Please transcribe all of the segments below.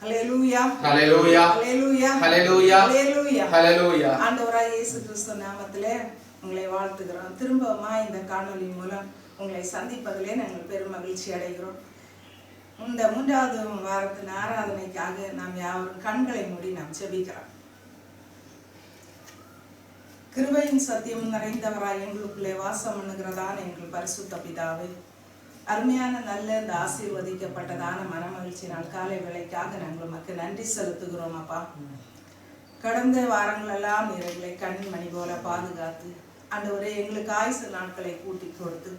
ஹல்லேலூயா ஹல்லேலூயா ஹல்லேலூயா ஹல்லேலூயா ஹல்லேலூயா ஹல்லேலூயா. ஆண்டவராகிய இயேசு கிறிஸ்து நாமத்திலே உங்களை வாழ்த்துகிறோம். திரும்பமா இந்த காணொளி மூலம் உங்களை சந்திப்பதிலே நாங்கள் பெரும் மகிழ்ச்சி அடைகிறோம். இந்த 3வது வாரத்தின் ஆராதனைக்காக நாம் யாவரும் கண்களை மூடி நாம் ஜெபிக்கிறோம். கிருபையின் சத்தியம் நிறைந்தவராய் எங்களுக்குள்ளே வாசம் பண்ணுகிறதான எங்கள் பரிசுத்த பிதாவே, அருமையான நல்ல இந்த ஆசீர்வதிக்கப்பட்டதான மனமகிழ்ச்சியினால் காலை வேளைக்காக நாங்கள் உமக்கு நன்றி செலுத்துகிறோம். அப்பா, கடந்த வாரங்களெல்லாம் நீர் எங்களை கண்மணி போல பாதுகாத்து ஆண்டவரே எங்களுக்கு ஆயுசு நாட்களை கூட்டி கொடுத்து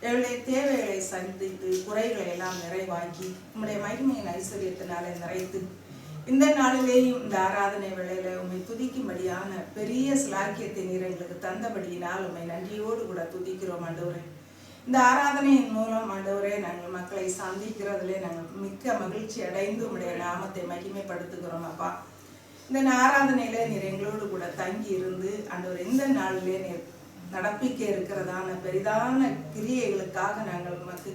எங்களுடைய தேவைகளை சந்தித்து குறைகளை எல்லாம் நிறைவாக்கி உம்முடைய மகிமையின் ஐஸ்வர்யத்தினாலே நிறைத்து இந்த நாளிலேயும் இந்த ஆராதனை வேளையில உண்மை துதிக்கும்படியான பெரிய சிலாக்கியத்தை நீர் எங்களுக்கு தந்தபடியினால் உண்மை நன்றியோடு கூட துதிக்கிறோம். ஆண்டவரே, இந்த ஆராதனையின் மூலம் ஆண்டவரே நாங்கள் மக்களை சந்திக்கிறதுலே நாங்கள் மிக்க மகிழ்ச்சி அடைந்து உம்முடைய நாமத்தை மகிமைப்படுத்துகிறோம். அப்பா, இந்த ஆராதனையில நீர் எங்களோடு கூட தங்கி இருந்து ஆண்டவர் இந்த நாளிலே நீர் நடப்பிக்க இருக்கிறதான பெரிதான கிரியைகளுக்காக நாங்கள் உமக்கு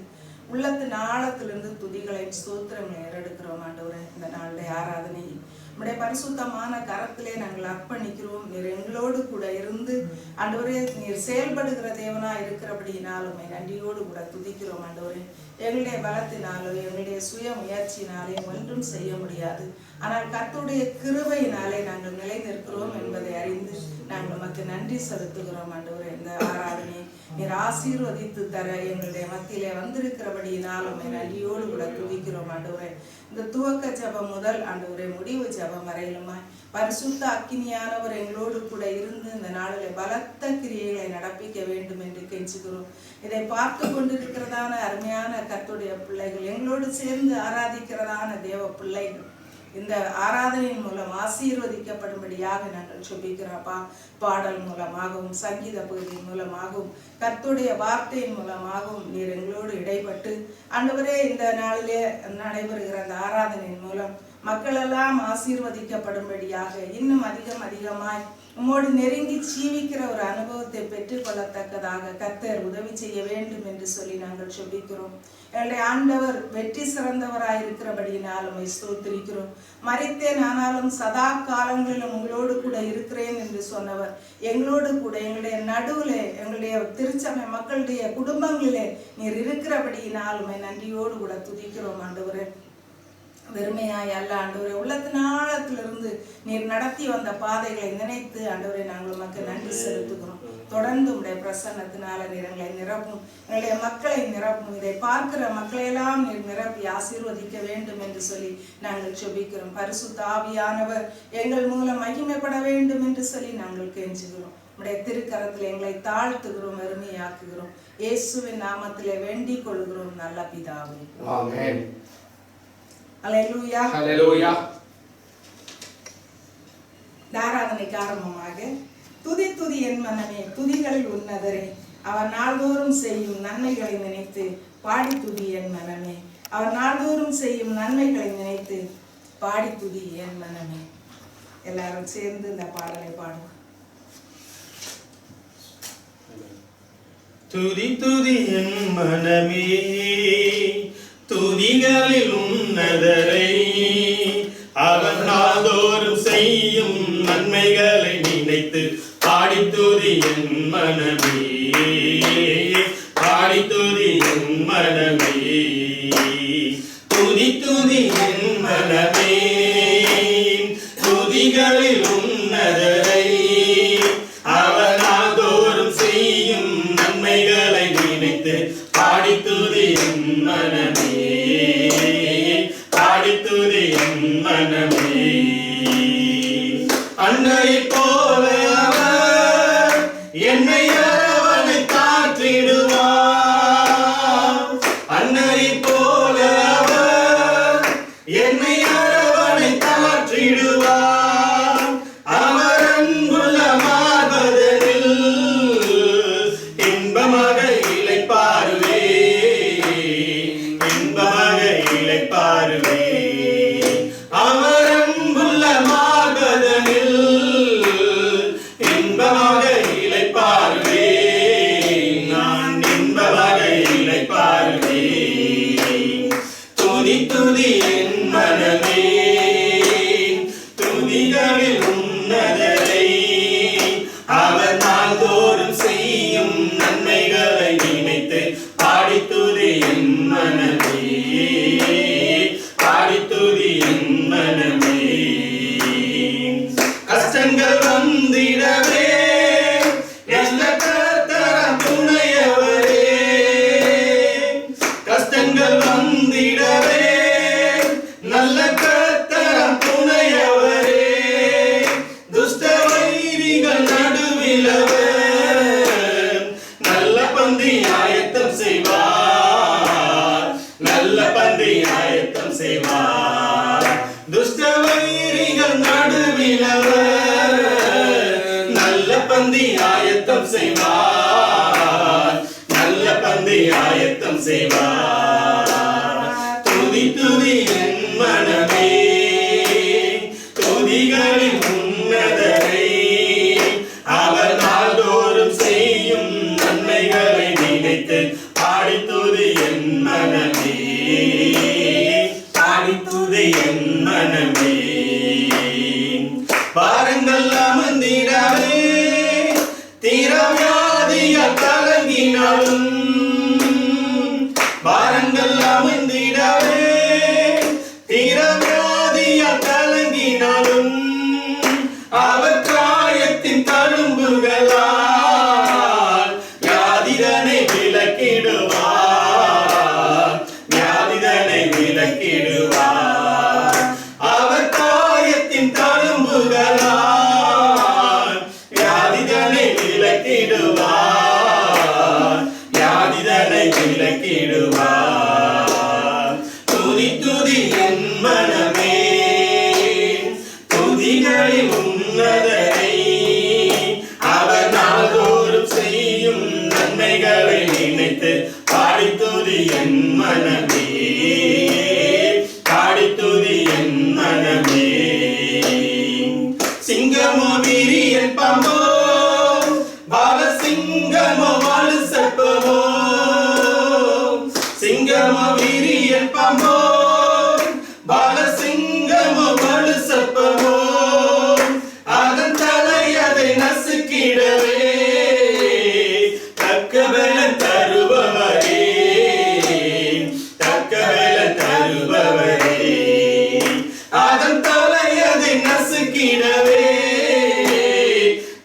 உள்ளத்தின் ஆழத்திலிருந்து துதிகளை ஸ்தோத்திரங்களை ஏறெடுக்கிறோம். ஆண்டவரே, இந்த நாளுடைய ஆராதனை நம்முடைய பரிசுத்தமான கரத்திலே நாங்கள் அர்ப்பணிக்கிறோம். நீர் எங்களோடு கூட இருந்து ஆண்டவரே நீர் செயல்படுகிற தேவனா இருக்கிறபடியினாலுமே நன்றியோடு கூட துதிக்கிறோம். ஆண்டவரே, எங்களுடைய பலத்தினாலோ எங்களுடைய சுய முயற்சியினாலே ஒன்றும் செய்ய முடியாது. ஆனால் கர்த்தருடைய கிருபையினாலே நாங்கள் நிலை நிற்கிறோம் என்பதை அறிந்து நாங்கள் உமக்கு நன்றி செலுத்துகிறோம். ஆண்டவரே, இந்த ஆராதனை நீர் ஆசீர்வதித்து தர எங்களுடைய மத்தியிலே வந்திருக்கிறபடியினாலும் நன்றியோடு கூட துதிக்கிறோம். ஆண்டவரே, இந்த துவக்க ஜெபம் முதல் ஆண்டவரே முடிவு ஜெபம் வரையிலுமாய் பரிசுத்த அக்கினியானவர் எங்களோடு கூட இருந்து இந்த நாளிலே பலத்த கிரியைகளை நடப்பிக்க வேண்டும் என்று கெஞ்சுகிறோம். இதை பார்த்து கொண்டிருக்கிறதான அருமையான கர்த்தருடைய பிள்ளைகள், எங்களோடு சேர்ந்து ஆராதிக்கிறதான தேவ பிள்ளைகள் இந்த ஆராதனையின் மூலம் ஆசீர்வதிக்கப்படும்படியாக நாங்கள் ஜெபிக்கிறோம்ப்பா. பாடல் மூலமாகவும் சங்கீத பகுதியின் மூலமாகவும் கர்த்தருடைய வார்த்தையின் மூலமாகவும் நீர் எங்களோடு இடைப்பட்டு ஆண்டவரே இந்த நாளிலே நடைபெறுகிற அந்த ஆராதனையின் மூலம் மக்கள் எல்லாம் ஆசீர்வதிக்கப்படும்படியாக இன்னும் அதிகமாய் உம்மோடு நெருங்கி ஜீவிக்கிற ஒரு அனுபவத்தை பெற்றுக்கொள்ளத்தக்கதாக கர்த்தர் உதவி செய்ய வேண்டும் என்று சொல்லி நாங்கள் ஜெபிக்கிறோம். எங்களுடைய ஆண்டவர் வெற்றி சிறந்தவராய் இருக்கிறபடியினாலும் ஸ்தோத்திரிக்கிறோம். மரித்தேன் ஆனாலும் சதா காலங்களிலும் உங்களோடு கூட இருக்கிறேன் என்று சொன்னவர் எங்களோடு கூட எங்களுடைய நடுவிலே எங்களுடைய திருச்சபை மக்களுடைய குடும்பங்களிலே நீர் இருக்கிறபடியினாலுமே நன்றியோடு கூட துதிக்கிறோம். ஆண்டவரே, வெறுமையாய் அல்ல ஆண்டவரே, உள்ளத்தின் ஆழத்திலிருந்து நீர் நடத்தி வந்த பாதைகளை நினைத்து ஆண்டவரே நாங்கள் உமக்கு நன்றி செலுத்துகிறோம். தொடர்ந்து உடைய பிரசன்னத்தினால நீர் எங்களை நிரப்பும், எங்களுடைய மக்களை நிரப்பும், இதை பார்க்கிற மக்களையெல்லாம் நீர் நிரப்பி ஆசீர்வதிக்க வேண்டும் என்று சொல்லி நாங்கள் ஜெபிக்கிறோம். பரிசுத்த ஆவியானவர் எங்கள் மூலம் மகிமைப்பட வேண்டும் என்று சொல்லி நாங்கள் கெஞ்சுகிறோம். உடைய திருக்கரத்தில் எங்களை தாழ்த்துகிறோம், வெறுமையாக்குகிறோம். இயேசுவின் நாமத்திலே வேண்டிக் கொள்கிறோம் நல்ல பிதாவே, ஆமென். ஹல்லேலூயா ஹல்லேலூயா. ஆராதனைக்கு ஆரம்பமாக துதி துதி என் மனமே, துதிகளில் உன்னதரே, அவர் நாள்தோறும் செய்யும் நன்மைகளை நினைத்து பாடி துதி என் மனமே, அவர் நாள்தோறும் செய்யும் நன்மைகளை நினைத்து பாடி துதி என் மனமே. எல்லாரும் சேர்ந்து இந்த பாடலை பாடுவோம். துதி துதி என் மனமே, துதிகளில் உன்னதரை, அவர் நாள்தோறும் செய்யும் நன்மைகளை நினைத்து பாடி துதி என் மனமே, பாடி துதி என் மனமே, துதி துதி என் மனமே, துதிகளில் உன்னதரை, அவர் நாள்தோறும் செய்யும் நன்மைகளை நினைத்து பாடி துதி என் மனமே, பாடி துதி என் மனமே. அன்னையை போல அவர் என்னை அரவணை காத்திடுவார், அன்னையை போல அவர் என்னை அரவணை காத்திடுவார், அவர் அன்புள்ள மார்பதனில் இன்பமாக இளைப்பாருவே, இன்பமாக இளைப்பாருவே, அவர் அன்புள்ள மார்பதனில் இன்பமாக இளைப்பாருவே. கஷ்டங்கள் வந்திடவே நல்ல கர்த்தர் துணையவரே. கஷ்டங்கள் வந்திடவே நல்ல கர்த்தர் துணையவரே. துஷ்ட வைரிகள் நடுவிலவர் நல்ல பந்தி ஆயத்தம் செய்வார். நல்ல பந்தி ஆயத்தம் செய்வார். துஷ்ட வைரிகள் நடுவிலவர் நல்ல பந்தி ஆயத்தம் செய்வார். நல்ல பந்தி ஆயத்தம் செய்வார். துதி துதி என் மனமே துதிகளில் உன்னதரை. அவர் நாள்தோறும் செய்யும் நன்மைகளை நினைத்து பாடி துதி என் மனமே. பாடி துதி என் மனமே. பாருங்கள் அமர்ந்திடவே தீரவியாதியால் கலங்கினாலும். பாருங்கள் அமர்ந்திடவே தீரவியாதியால் கலங்கினாலும். அவர் காயத்தின் தழும்புகளால் வியாதிதனை விலக்கிடுவார். வியாதிதனை விலக்கிடுவார். அவர் காயத்தின் தழும்புகளால் வியாதிதனை விலக்கிடுவார். வியாதிதனை விலக்கிடுவார். துதி துதி என் மனமே துதிகளில் உன்னதரை. அவர் நாள்தோறும் செய்யும் நன்மைகளை நினைத்து பாடி துதி என் மனமே. பாடி துதி என் மனமே. சிங்கமோ வீரியன் பாம்போ பாலசிங்கமோ வாழு சர்ப்பமோ. சிங்கமோ வீரியன் பாம்போ பாலசிங்கமோ வாழு சர்ப்பமோ. அதன் தலை அதை நசுக்கிடவே தக்க பலன் தருபவரே. தக்க பலன் தருபவரே. அதன் தலை அதை நசுக்கிடவே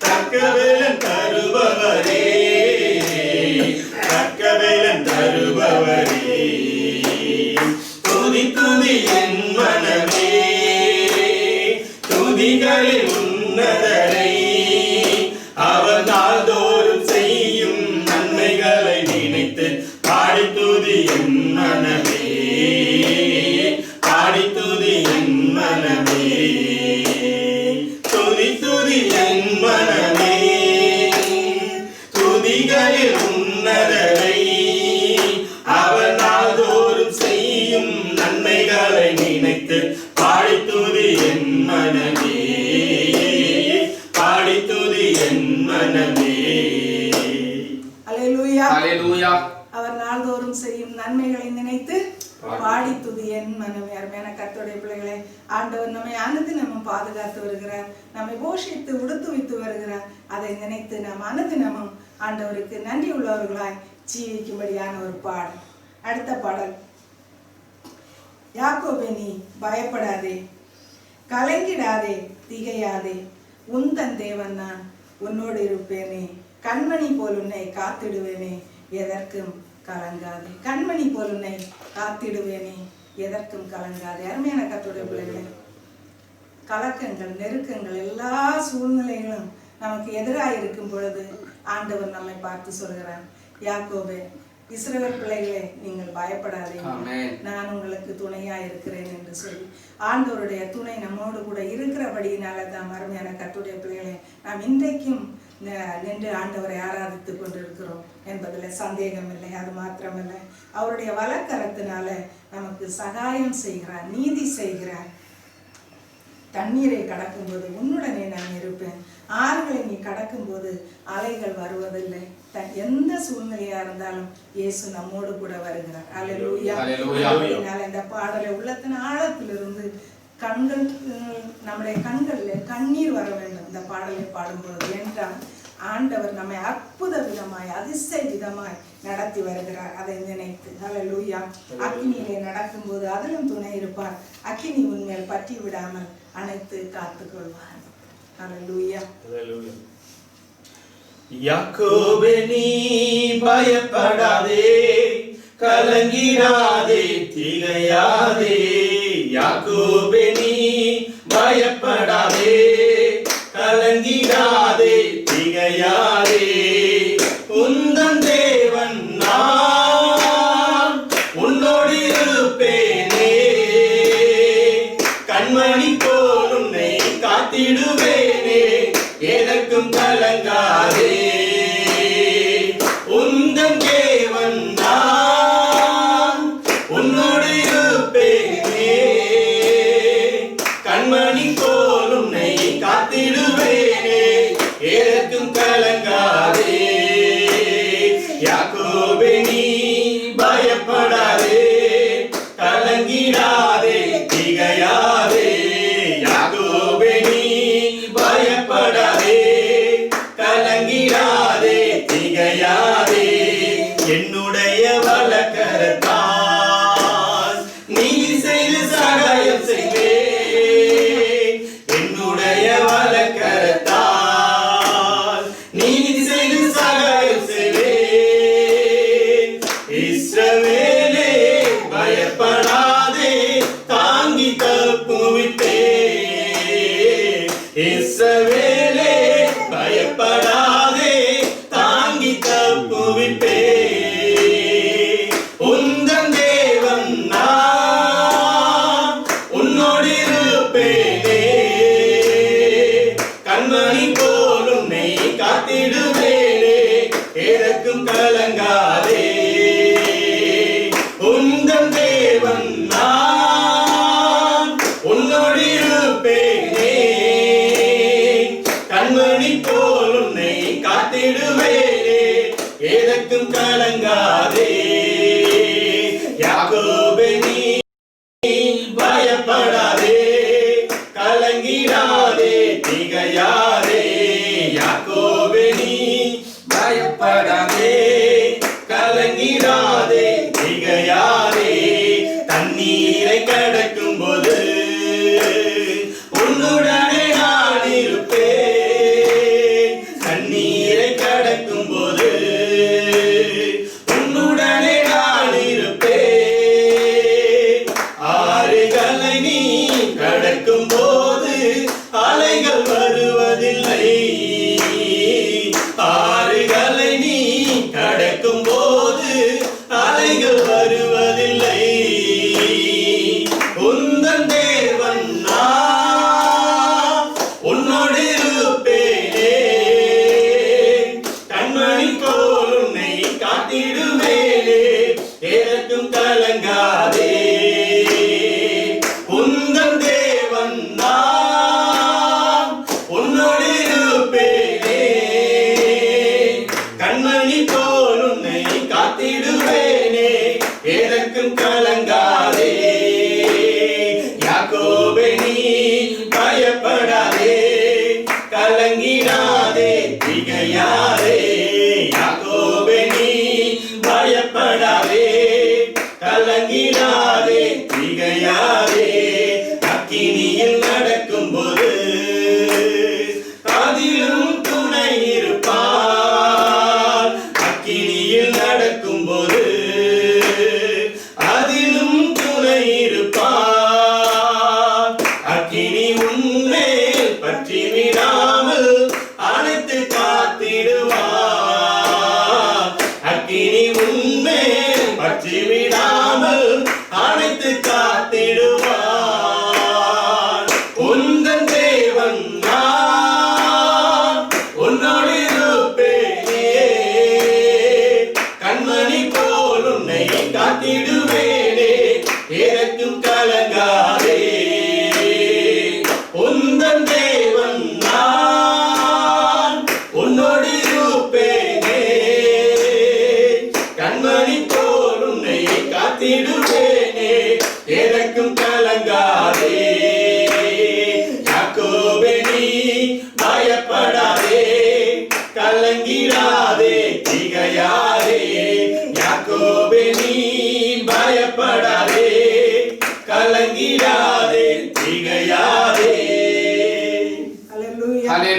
தக்க பலன் தருபவரே. தக்க பலன் தருபவரே. துதி துதி என் மனமே துதிகளில் உன்னதரை. அவர் நாள்தோறும் செய்யும் நன்மைகளை நினைத்து பாடி துதி என் மனமே. பாடி துதி என் மனமே. துதி துதி என் மனமே துதிகளில் உன்னதரை. அவர் நாள்தோறும் செய்யும் நன்மைகளை நினைத்து பாடி துதி என் மனமே. பாடி துதி என் மனமே. அல்லேலூயா. ஹalleluya. அவர் நாள்தோறும் செய்யும் நன்மைகளை நினைத்து பாடி துதி என் மனமே. அருமையான கர்த்தருடைய பிள்ளைகளே, ஆண்டவர் நம்மை அனுதினமும் பாதுகாத்து வருகிறார். நம்மை போஷித்து உடுத்துவித்து வருகிறார். அதை நினைத்து நாம் அனுதினமும் ஆண்டவருக்கு நன்றி உள்ளவர்களாய் ஜீவிக்கும்படியான ஒரு பாடல். அடுத்த பாடல். யாக்கோபே நீ பயப்படாதே, கலங்கிடாதே, திகையாதே. உந்தன் தேவன் நான் உன்னோடு இருப்பேனே. கண்மணி போல் உன்னை காத்திடுவேனே, எதற்கும் கலங்காதே. கண்மணி போல் உன்னை காத்திடுவேனே, எதற்கும் கலங்காதே. அருமையான கர்த்தருடைய பிள்ளைகளே, கலக்கங்கள் நெருக்கங்கள் எல்லா சூழ்நிலைகளும் நமக்கு எதிராக இருக்கும் பொழுது ஆண்டவர் நம்மை பார்த்து சொல்கிறார், யாக்கோபே இஸ்ரவேல் பிள்ளைகளே நீங்கள் பயப்படாதீங்க, நான் உங்களுக்கு துணையா இருக்கிறேன் என்று சொல்லி ஆண்டவருடைய துணை நம்மோடு கூட இருக்கிறபடியினால தான் அருமையான கர்த்தருடைய பிள்ளைகளே நாம் இன்றைக்கும் நின்று ஆண்டவரை ஆராதித்து கொண்டிருக்கிறோம் என்பதில் சந்தேகம் இல்லை. அது மாத்திரமல்ல, அவருடைய வலக்கரத்தினால நமக்கு சகாயம் செய்கிறார், நீதி செய்கிறார். தண்ணீரை கடக்கும்போது உன்னுடனே நான் இருப்பேன், ஆறுகளை நீ கடக்கும்போது அலைகள் வருவதில்லை. எந்த சூழ்நிலையா இருந்தாலும் இயேசு நம்மோடு கூட வருகிறார். அல்லேலூயா. இந்த பாடலை உள்ளத்தின் ஆழத்திலிருந்து கண்கள் நம்முடைய கண்களில் கண்ணீர் வர வேண்டும் இந்த பாடலை பாடும்போது. என்றால் ஆண்டவர் நம்மை அற்புத விதமாய் அதிசய விதமாய் நடத்தி வருகிறார். அதை நினைத்து அல்லேலூயா. அக்கினியிலே நடக்கும்போது அதிலும் துணை இருப்பார். அக்கினி உன்மேல் பற்றி விடாமல் அனைத்து காத்துக்கொள்வார். ஹல்லேலூயா. யாக்கோபே நீ பயப்படாதே, கலங்கிடாதே, திகையாதே. யாக்கோபே நீ பயப்படாதே, கலங்கிடாதே, திகையாதே. உந்தன் தேவன் நான் உன்னோடு இருப்பேனே, கண்மணி போல் உன்னை காத்திடுவேனே, எதற்கும் கலங்காதே. உந்தன் தேவன் நான் உன்னோடு இருப்பேனே, கண்மணி போல் உன்னை காத்திடுவேனே, எதற்கும் கலங்காதே. யாக்கோபே நீ பயப்படாதே, கலங்கிடாதே, திகையாதே. யாக்கோபே நீ பயப்படாதே, கலங்கிடாதே, திகையாதே. என்னுடைய வலக்கரத்தால் நீதி செய்து சகாயம் செய்வேன். என்னுடைய வலக்கரத்தால் நீதி செய்து சகாயம் செய்வேன். இஸ்ரவேலே பயப்படாதே, தாங்கி தப்புவிப்பேன். இஸ்ரவேலே பயப்படாதே, தாங்கி தப்புவிப்பேன். உந்தன் தேவன் நான் உன்னோடு இருப்பேனே, கண்மணி போல் உன்னை காத்திடுவேனே, எதற்கும் கலங்காதே. உந்தன் தேவன் நான் உன்னோடு இருப்பேனே, கண்மணி போல் உன்னை காத்திடுவேனே, எதற்கும் கலங்காதே. யாக்கோபே நீ பயப்படாதே, கலங்கிடாதே, திகையாதே. யாக்கோபே நீ பயப்படாதே, கலங்கிடாதே, திகையாதே. தண்ணீரை கடக்கும் போது உன்னுடனே நான் இருப்பேன். தண்ணீரை கடக்கும் போது உன்னுடனே நான் இருப்பேன். ஆறுகளை நீ கடக்கும் போது அலைகள் வருவதில்லை. ஆறுகளை நீ கடக்கும் போது அலைகள் வருவதில்லை. உந்தன் தேவன் நான் உன்னோடு இருப்பேனே, கண்மணி போல் உன்னை காத்திடுவேனே, எதற்கும் கலங்காதே. உந்தன் தேவன் நான் உன்னோடு இருப்பேனே, கண்மணி போல் உன்னை காத்திடுவேனே, எதற்கும் கலங்காதே. யாக்கோபே நீ பயப்படாதே, கலங்கிடாதே, திகையாதே. யாக்கோபே நீ பயப்படாதே, கலங்கிடாதே, திகையாதே. அக்கினியில் நடக்கும்போது அதிலும் துணை இருப்பார். அக்கினியில் நடக்கும்போது அதிலும் துணை இருப்பார். அக்கினி உன்மேல் பற்றி விடாமல் அணைத்து காத்திடுவார்.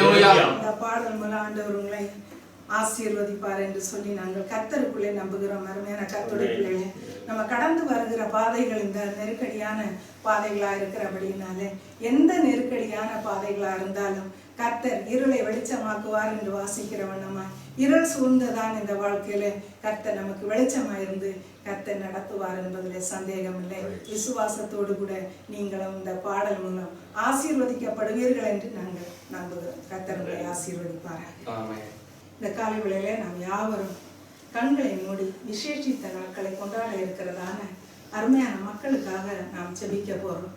இந்த பாடல் மூலம் ஆண்டவர் உங்களை ஆசீர்வதிப்பார் என்று சொல்லி நாங்கள் கர்த்தருக்குள்ளே நம்புகிறோம். அருமையான கர்த்தருடைய பிள்ளைகளே, நம்ம கடந்து வருகிற பாதைகள் இந்த நெருக்கடியான பாதைகளா இருக்கிறபடினாலே எந்த நெருக்கடியான பாதைகளா இருந்தாலும் கர்த்தர் இருளை வெளிச்சமாக்குவார் என்று வாசிக்கிற வண்ணமா இருள் சூழ்ந்துதான் இந்த வாழ்க்கையில கர்த்தர் நமக்கு வெளிச்சமா இருந்து கர்த்தர் நடத்துவார் என்பதிலே சந்தேகம் இல்லை. விசுவாசத்தோடு கூட நீங்களும் இந்த பாடல் மூலம் ஆசீர்வதிக்கப்படுவீர்கள் என்று நாங்கள் நம்புகிறோம். கர்த்தர் உங்களை ஆசீர்வதிப்பாராக. இந்த காலை வேளையில நாம் யாவரும் கண்களை மூடி விசேஷித்த நாட்களை கொண்டாட இருக்கிறதான அருமையான மக்களுக்காக நாம் ஜெபிக்க போறோம்.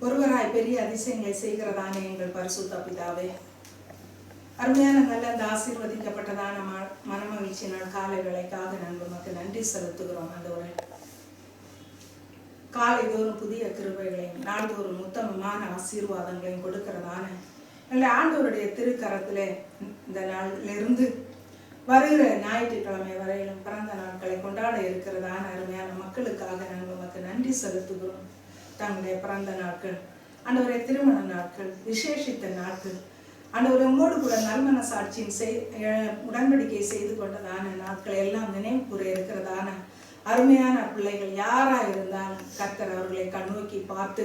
ஒருவராய் பெரிய அதிசயங்களை செய்கிறதான எங்கள் பரிசுத்த பிதாவே, அருமையான நல்ல அந்த ஆசீர்வதிக்கப்பட்டதான மனமகிழ்ச்சி நாள் காலை வேளைக்காக நாங்கள் உமக்கு நன்றி செலுத்துகிறோம். ஆண்டவரே, காலை தோறும் புதிய கிருபைகளையும் நாள்தோறும் உத்தமமான ஆசீர்வாதங்களையும் கொடுக்கிறதான எங்கள் ஆண்டவருடைய திருக்கரத்திலே இந்த நாளிலிருந்து வருகிற ஞாயிற்றுக்கிழமை வரையிலும் பிறந்த நாட்களை கொண்டாட இருக்கிறதான அருமையான மக்களுக்காக நாங்கள் உமக்கு நன்றி செலுத்துகிறோம். தங்களுடைய பிறந்த நாட்கள், ஆண்டவரை திருமண நாட்கள், விசேஷித்த நாட்கள், ஆண்டவரை உம்மோடு கூட நல்மன சாட்சியின் உடன்படிக்கை செய்து கொண்டதான நாட்களை எல்லாம் நினைவு கூற இருக்கிறதான அருமையான பிள்ளைகள் யாரா இருந்தாலும் கர்த்தர் அவர்களை கண்ணோக்கி பார்த்து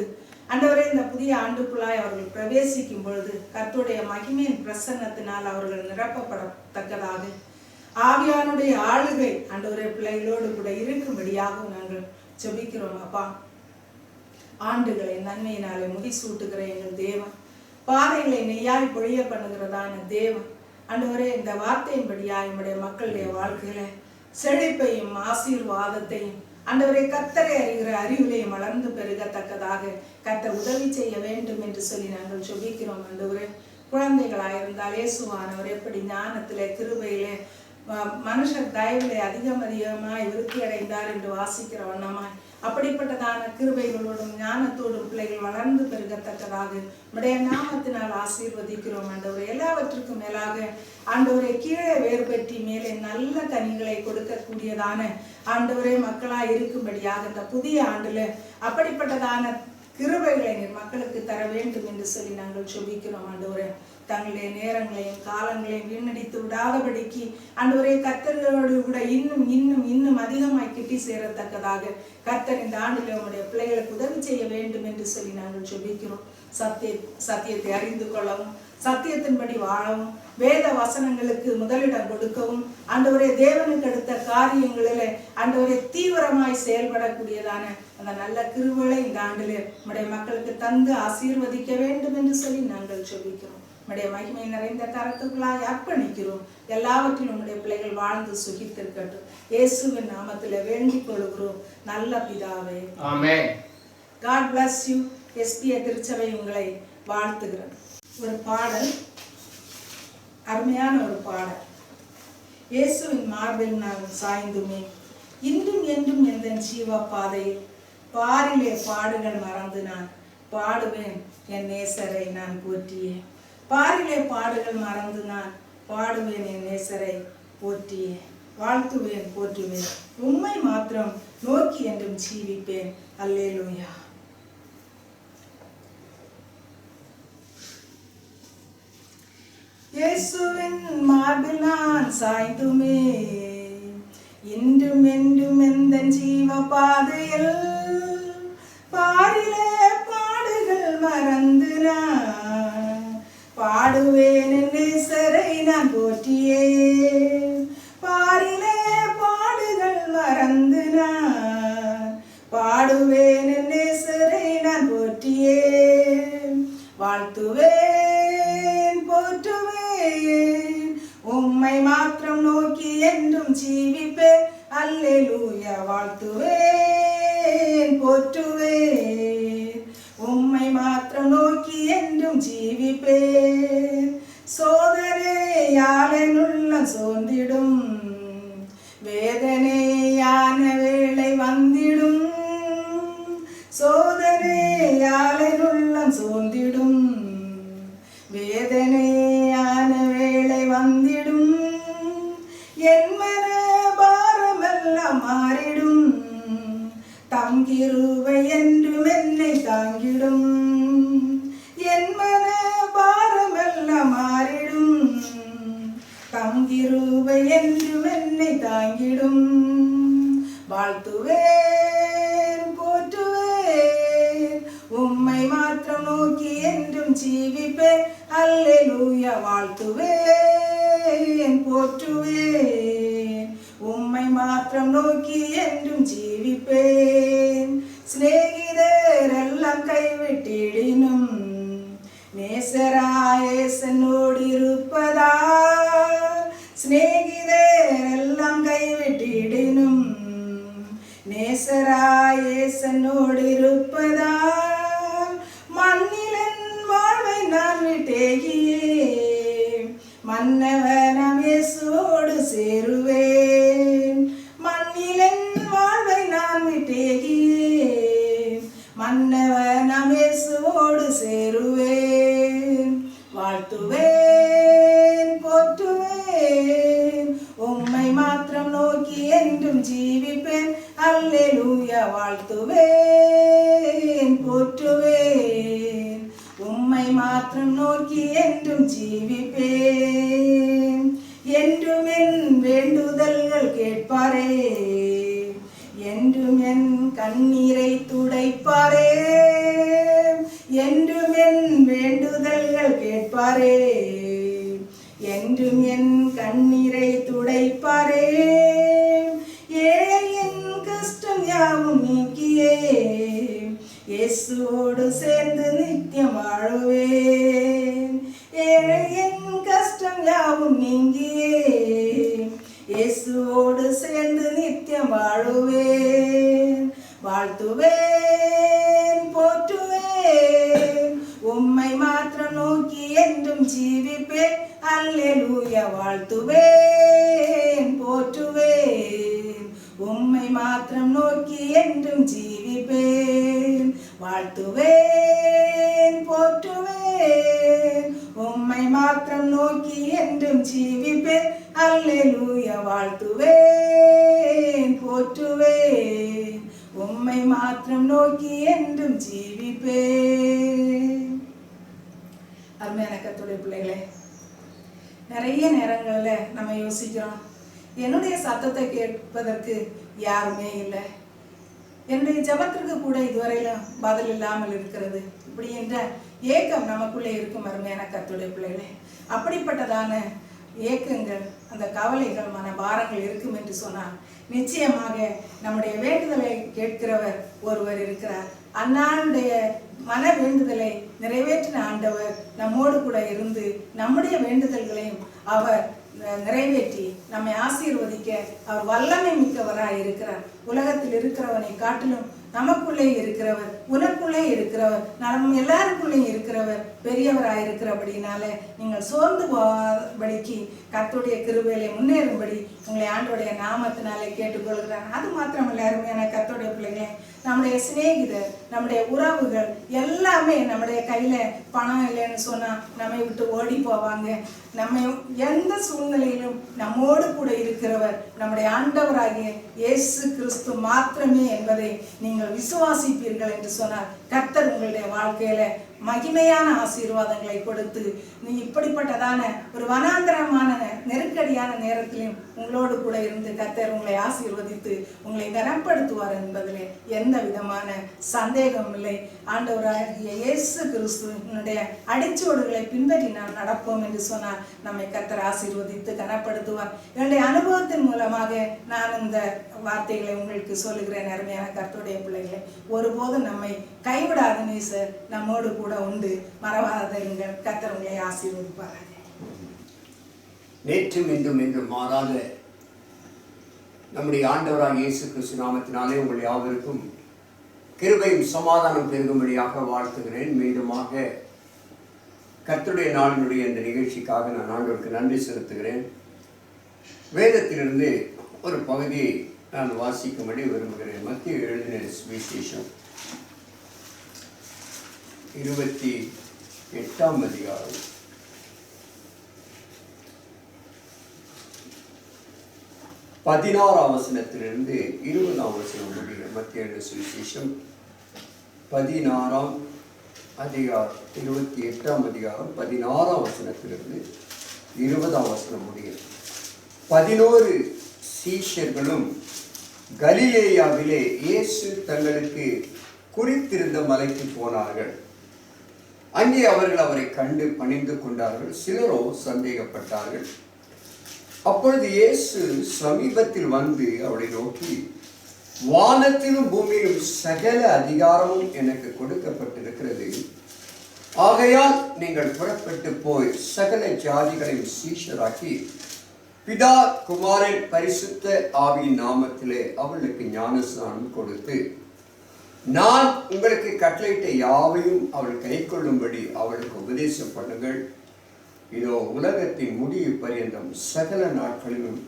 ஆண்டவரே இந்த புதிய ஆண்டுக்குள்ளாய் அவர்கள் பிரவேசிக்கும் பொழுது கர்த்தருடைய மகிமையின் பிரசன்னத்தினால் அவர்கள் நிரப்பப்படத்தக்கதாக ஆவியானுடைய ஆளுகை ஆண்டவரே பிள்ளைகளோடு கூட இருக்கும்படியாக நாங்கள் ஜெபிக்கிறோம். அப்பா, ஆண்டுகளை நன்மையினாலே முடிசூட்டுகிற எங்கள் தேவன், பாதைகளை நெய்யாய் பொழிய பண்ணுகிறதான தேவன், ஆண்டவரே இந்த வார்த்தையின்படியா என்னுடைய மக்களுடைய வாழ்க்கையில செழிப்பையும் ஆசீர்வாதத்தையும் ஆண்டவரை கர்த்தரை அறிகிற அறிவிலையும் வளர்ந்து பெருகத்தக்கதாக கர்த்தர் உதவி செய்ய வேண்டும் என்று சொல்லி நாங்கள் ஜெபிக்கிறோம். ஆண்டவரே, குழந்தைகளாயிருந்தால் இயேசுவானவர் எப்படி ஞானத்திலே கிருபையிலே மனுஷர் தயவிலே அதிகமாய் விருத்தி அடைந்தார் என்று வாசிக்கிற வண்ணமாய் அப்படிப்பட்டதான கிருபைகளோடும் ஞானத்தோடும் பிள்ளைகள் வளர்ந்து பெருகத்தக்கதாக உடைய நாமத்தினால் ஆசீர்வதிக்கிறோம். ஆண்டவரே, எல்லாவற்றுக்கும் மேலாக ஆண்டவரை கீழே வேறு பெற்றி மேலே நல்ல கனிகளை கொடுக்கக்கூடியதான ஆண்டவரே மக்களாய் இருக்கும்படியாக இந்த புதிய ஆண்டுல அப்படிப்பட்டதான கிருபைகளை நீர் மக்களுக்கு தர வேண்டும் என்று சொல்லி நாங்கள் ஜெபிக்கிறோம். ஆண்டவரே, தங்களுடைய நேரங்களையும் காலங்களையும் வீணடித்து விடாதபடிக்கு ஆண்டவரே கர்த்தர்களோடு கூட இன்னும் இன்னும் இன்னும் அதிகமாய் கிட்டி சேரத்தக்கதாக கர்த்தர் இந்த ஆண்டில் உங்களுடைய பிள்ளைகளுக்கு உதவி செய்ய வேண்டும் என்று சொல்லி நாங்கள் ஜெபிக்கிறோம். சத்தியத்தை அறிந்து கொள்ளவும், சத்தியத்தின்படி வாழவும், வேத வசனங்களுக்கு முதலிடம் கொடுக்கவும், ஆண்டவரே தேவனுக்கு அடுத்த காரியங்களிலே ஆண்டவரே தீவிரமாய் செயல்படக்கூடியதான அந்த நல்ல கிருபைகளை இந்த ஆண்டிலே நம்முடைய மக்களுக்கு தந்து ஆசீர்வதிக்க வேண்டும் என்று சொல்லி நாங்கள் ஜெபிக்கிறோம். நம்முடைய மகிமை நிறைந்த கரத்துக்களாய் அர்ப்பணிக்கிறோம். எல்லாவற்றிலும் நம்முடைய பிள்ளைகள் வாழ்ந்து சுகித்திருக்கட்டும். இயேசுவின் நாமத்தில் வேண்டிக் கொள்கிறோம் நல்ல பிதாவே, ஆமென். God bless you. SPA திருச்சபை உங்களை வாழ்த்துகிறேன். ஒரு பாடல், அருமையான ஒரு பாடல். இயேசுவின் மார்பில் நான் சாய்ந்துமே, இன்றும் என்றும் எந்த ஜீவ பாதையில் பாரிலே பாடுகள் மறந்து நான் பாடுவேன் என் நேசரை நான் போற்றியே. பாரிலே பாடுகள் மறந்து நான் பாடுவேன் என் நேசரை போற்றியே. வாழ்த்துவேன், போற்றுவேன், உம்மை மாத்திரம் நோக்கி என்றும் ஜீவிப்பேன். அல்லேலூயா. இயேசுவின் மார்பில் நான் சாய்ந்துமே, இன்றும் என்றும் எந்த ஜீவ பாதையில் பாரிலே பாடுகள் மறந்து நான் பாடுவேன் என் நேசரை நான் போற்றியே. பாரிலே பாடுகள் மறந்து நான் பாடுவேன் என் நேசரை நான் போற்றியே. வாழ்த்துவேன், போற்றுவேன், உம்மை மாத்திரம் நோக்கி என்றும் ஜீவிப்பேன். அல்லேலூயா. வாழ்த்துவேன், போற்றுவேன், உம்மை மாத்திரம் நோக்கி என்றும் ஜீவிப்பேன். சோதனையால் என் உள்ளம் சோர்ந்திடும், வேதனையான வேளை வந்திடும். சோதனையால் என் உள்ளம் சோர்ந்திடும், வேதனையான வேளை வந்திடும். என் மன பாரமெல்லாம் மாறிடும், தம் கிருபை என்றும் என்னை தாங்கிடும். என்றும் ஜீவிப்பேன். அல்லேலூயா வாழ்த்துவேன் போற்றுவேன். உம்மை மாத்திரம் நோக்கி என்றும் ஜீவிப்பேன். சிநேகிதர் எல்லாம் கைவிட்டிடினும் நேசராயேசனோடு இருப்பதால், சிநேகிதர் எல்லாம் கைவிட்டிடினும் நேசராயேசனோடு இருப்பதால், மண்ணிலன் வாழ்வை நான் விட்டேகியே மன்னவனாம் இயேசுவோடு சேருவேன். மண்ணிலன் வாழ்வை நான் விட்டேகியே மன்னவனாம் இயேசுவோடு சேருவேன். வாழ்த்துவேன் போற்றுவேன். உம்மை மாத்திரம் நோக்கி என்றும் ஜீவிப்பேன். அல்லேலூயா வாழ்த்துவேன் போற்றுவேன். உம்மை மாத்திரம் நோக்கி என்றும் ஜீவிப்பேன். என்றும் என் வேண்டுதல்கள் கேட்பாரே, என்றும் என் கண்ணீரை துடைப்பாரே. என்றும் என் வேண்டுதல்கள் கேட்பாரே, என்றும் என் கண்ணீரை துடைப்பாரே. ஏழையின் கஷ்டம் யாவும் நீக்கியே இயேசுவோடு சேர்ந்து நித்தியம் வாழுவேன். ஏழையின் கஷ்டம் யாவும் நீங்கியே இயேசுவோடு சேர்ந்து நித்தியம் வாழுவேன். வாழ்த்துவேன் போற்றுவேன். உம்மை மாத்திரம் நோக்கி என்றும் ஜீவிப்பேன். அல்லேலூயா வாழ்த்துவேன் போற்றுவேன். உம்மை மாத்திரம் நோக்கி என்றும் ஜீவிப்பேன். வாழ்த்துவேன் போற்றுவேன். உம்மை மாத்திரம் நோக்கி என்றும் ஜீவிப்பேன். அல்லேலூயா வாழ்த்துவேன் போற்றுவேன். உம்மை மாத்திரம் நோக்கி என்றும் ஜீவிப்பேன். அருமையான கர்த்தருடைய பிள்ளைகளே, நிறைய நேரங்களில் நம்ம யோசிக்கிறோம், என்னுடைய சத்தத்தை கேட்பதற்கு யாருமே இல்லை, என்னுடைய ஜபத்திற்கு கூட இதுவரையிலும் பதில் இல்லாமல் இருக்கிறது, இப்படி என்ற ஏக்கம் நமக்குள்ளே இருக்கும். அருமையான கர்த்தருடைய பிள்ளைகளே, அப்படிப்பட்டதான ஏக்கங்கள், அந்த கவலைகள், மன பாரங்கள் இருக்கும் என்று சொன்னால் நிச்சயமாக நம்முடைய வேண்டுதலை கேட்கிறவர் ஒருவர் இருக்கிறார். அந்நாளுடைய மன வேண்டுதலை நிறைவேற்றின ஆண்டவர் நம்மோடு கூட இருந்து நம்முடைய வேண்டுதல்களையும் அவர் நிறைவேற்றி நம்மை ஆசீர்வதிக்க அவர் வல்லமை மிக்கவராய் இருக்கிறார். உலகத்தில் இருக்கிறவனை காட்டிலும் நமக்குள்ளே இருக்கிறவர், உனக்குள்ளே இருக்கிறவர், நம்ம எல்லாருக்குள்ளே இருக்கிறவர் பெரியவராய் இருக்கிறபடினால நீங்கள் சோர்ந்து போகாதபடிக்கு கர்த்தருடைய கிருபையிலே முன்னேறும்படி உங்களை ஆண்டவருடைய நாமத்தினாலே கேட்டுக்கொள்கிறார். அது மாத்திரமல்ல அருமையான கர்த்தருடைய பிள்ளைகளே, நம்முடைய சிநேகிதர், நம்முடைய உறவுகள் எல்லாமே நம்முடைய கையில பணம் இல்லைன்னு சொன்னா நம்மை விட்டு ஓடி போவாங்க. நம்ம எந்த சூழ்நிலையிலும் நம்மோடு கூட இருக்கிறவர் நம்முடைய ஆண்டவராகிய இயேசு கிறிஸ்து மாத்திரமே என்பதை நீங்கள் விசுவாசிப்பீர்கள் என்று சொன்னால் கர்த்தர் உங்களுடைய வாழ்க்கையில மகிமையான ஆசீர்வாதங்களை கொடுத்து நீ இப்படிப்பட்டதான ஒரு வனாந்தரமான நெருக்கடியான நேரத்திலும் உங்களோடு கூட இருந்து கர்த்தர் உங்களை ஆசீர்வதித்து உங்களை கனப்படுத்துவார் என்பதிலே எந்த விதமான சந்தேகம் இல்லை. ஆண்டவராகிய இயேசு கிறிஸ்துவினுடைய அடிச்சுவடுகளை பின்பற்றி நாம் நடப்போம் என்று சொன்னால் நம்மை கர்த்தர் ஆசீர்வதித்து கனப்படுத்துவார். என்னுடைய அனுபவத்தின் மூலமாக நான் இந்த வார்த்தைகளை உங்களுக்கு சொல்லுகிறேன். அருமையான கர்த்தருடைய பிள்ளைகளை, ஒருபோதும் நம்மை கைவிடாத நேசர் நம்மோடு கூட உண்டு. மறவாதீர்கள். கர்த்தர் உங்களை ஆசீர்வதிப்பார். நேற்றும் இன்றும் என்றும் மாறாத நம்முடைய ஆண்டவராகிய இயேசு கிறிஸ்து நாமத்தினாலே உங்கள் யாவருக்கும் கிருபையும் சமாதானம் பெருகும்படியாக வாழ்த்துகிறேன். மீண்டுமாக கர்த்தருடைய நாளினுடைய இந்த நிகழ்ச்சிக்காக நான் ஆண்டவருக்கு நன்றி செலுத்துகிறேன். வேதத்திலிருந்து ஒரு பகுதியை நான் வாசிக்கும்படி விரும்புகிறேன். மத்திய எழுதின சுவிசேஷம் 28ஆம் அதிகாரம் 16ஆம் வசனத்திலிருந்து 20ஆம் வசனம் முடிய. மத்திய எழுதின சுவிசேஷம் 16ஆம் அதிகாரம் 28ஆம் அதிகாரம் 16ஆம் வசனத்திலிருந்து 20ஆம் வசனம் முடிய. 11 சீஷர்களும் கலிலேயாவிலே இயேசு தங்களுக்கு குறித்திருந்த மலைக்கு போனார்கள். அங்கே அவர்கள் அவரை கண்டு பணிந்து கொண்டார்கள். சிலரோ சந்தேகப்பட்டார்கள். அப்பொழுது இயேசு சமீபத்தில் வந்து அவளை நோக்கி, வானத்திலும் பூமியிலும் சகல அதிகாரமும் எனக்கு கொடுக்கப்பட்டிருக்கிறது. ஆகையால் நீங்கள் புறப்பட்டு போய் சகல ஜாதிகளையும் சீஷராக்கி பிதா குமாரன் பரிசுத்த ஆவியின் நாமத்திலே அவளுக்கு ஞானஸ்நானம் கொடுத்து, நான் உங்களுக்கு கட்டளையிட்ட யாவையும் அவள் கை கொள்ளும்படி அவளுக்கு உபதேசம் பண்ணுங்கள். இதோ உலகத்தின் முடிவு பரியந்தம் சகல நாட்களிலும்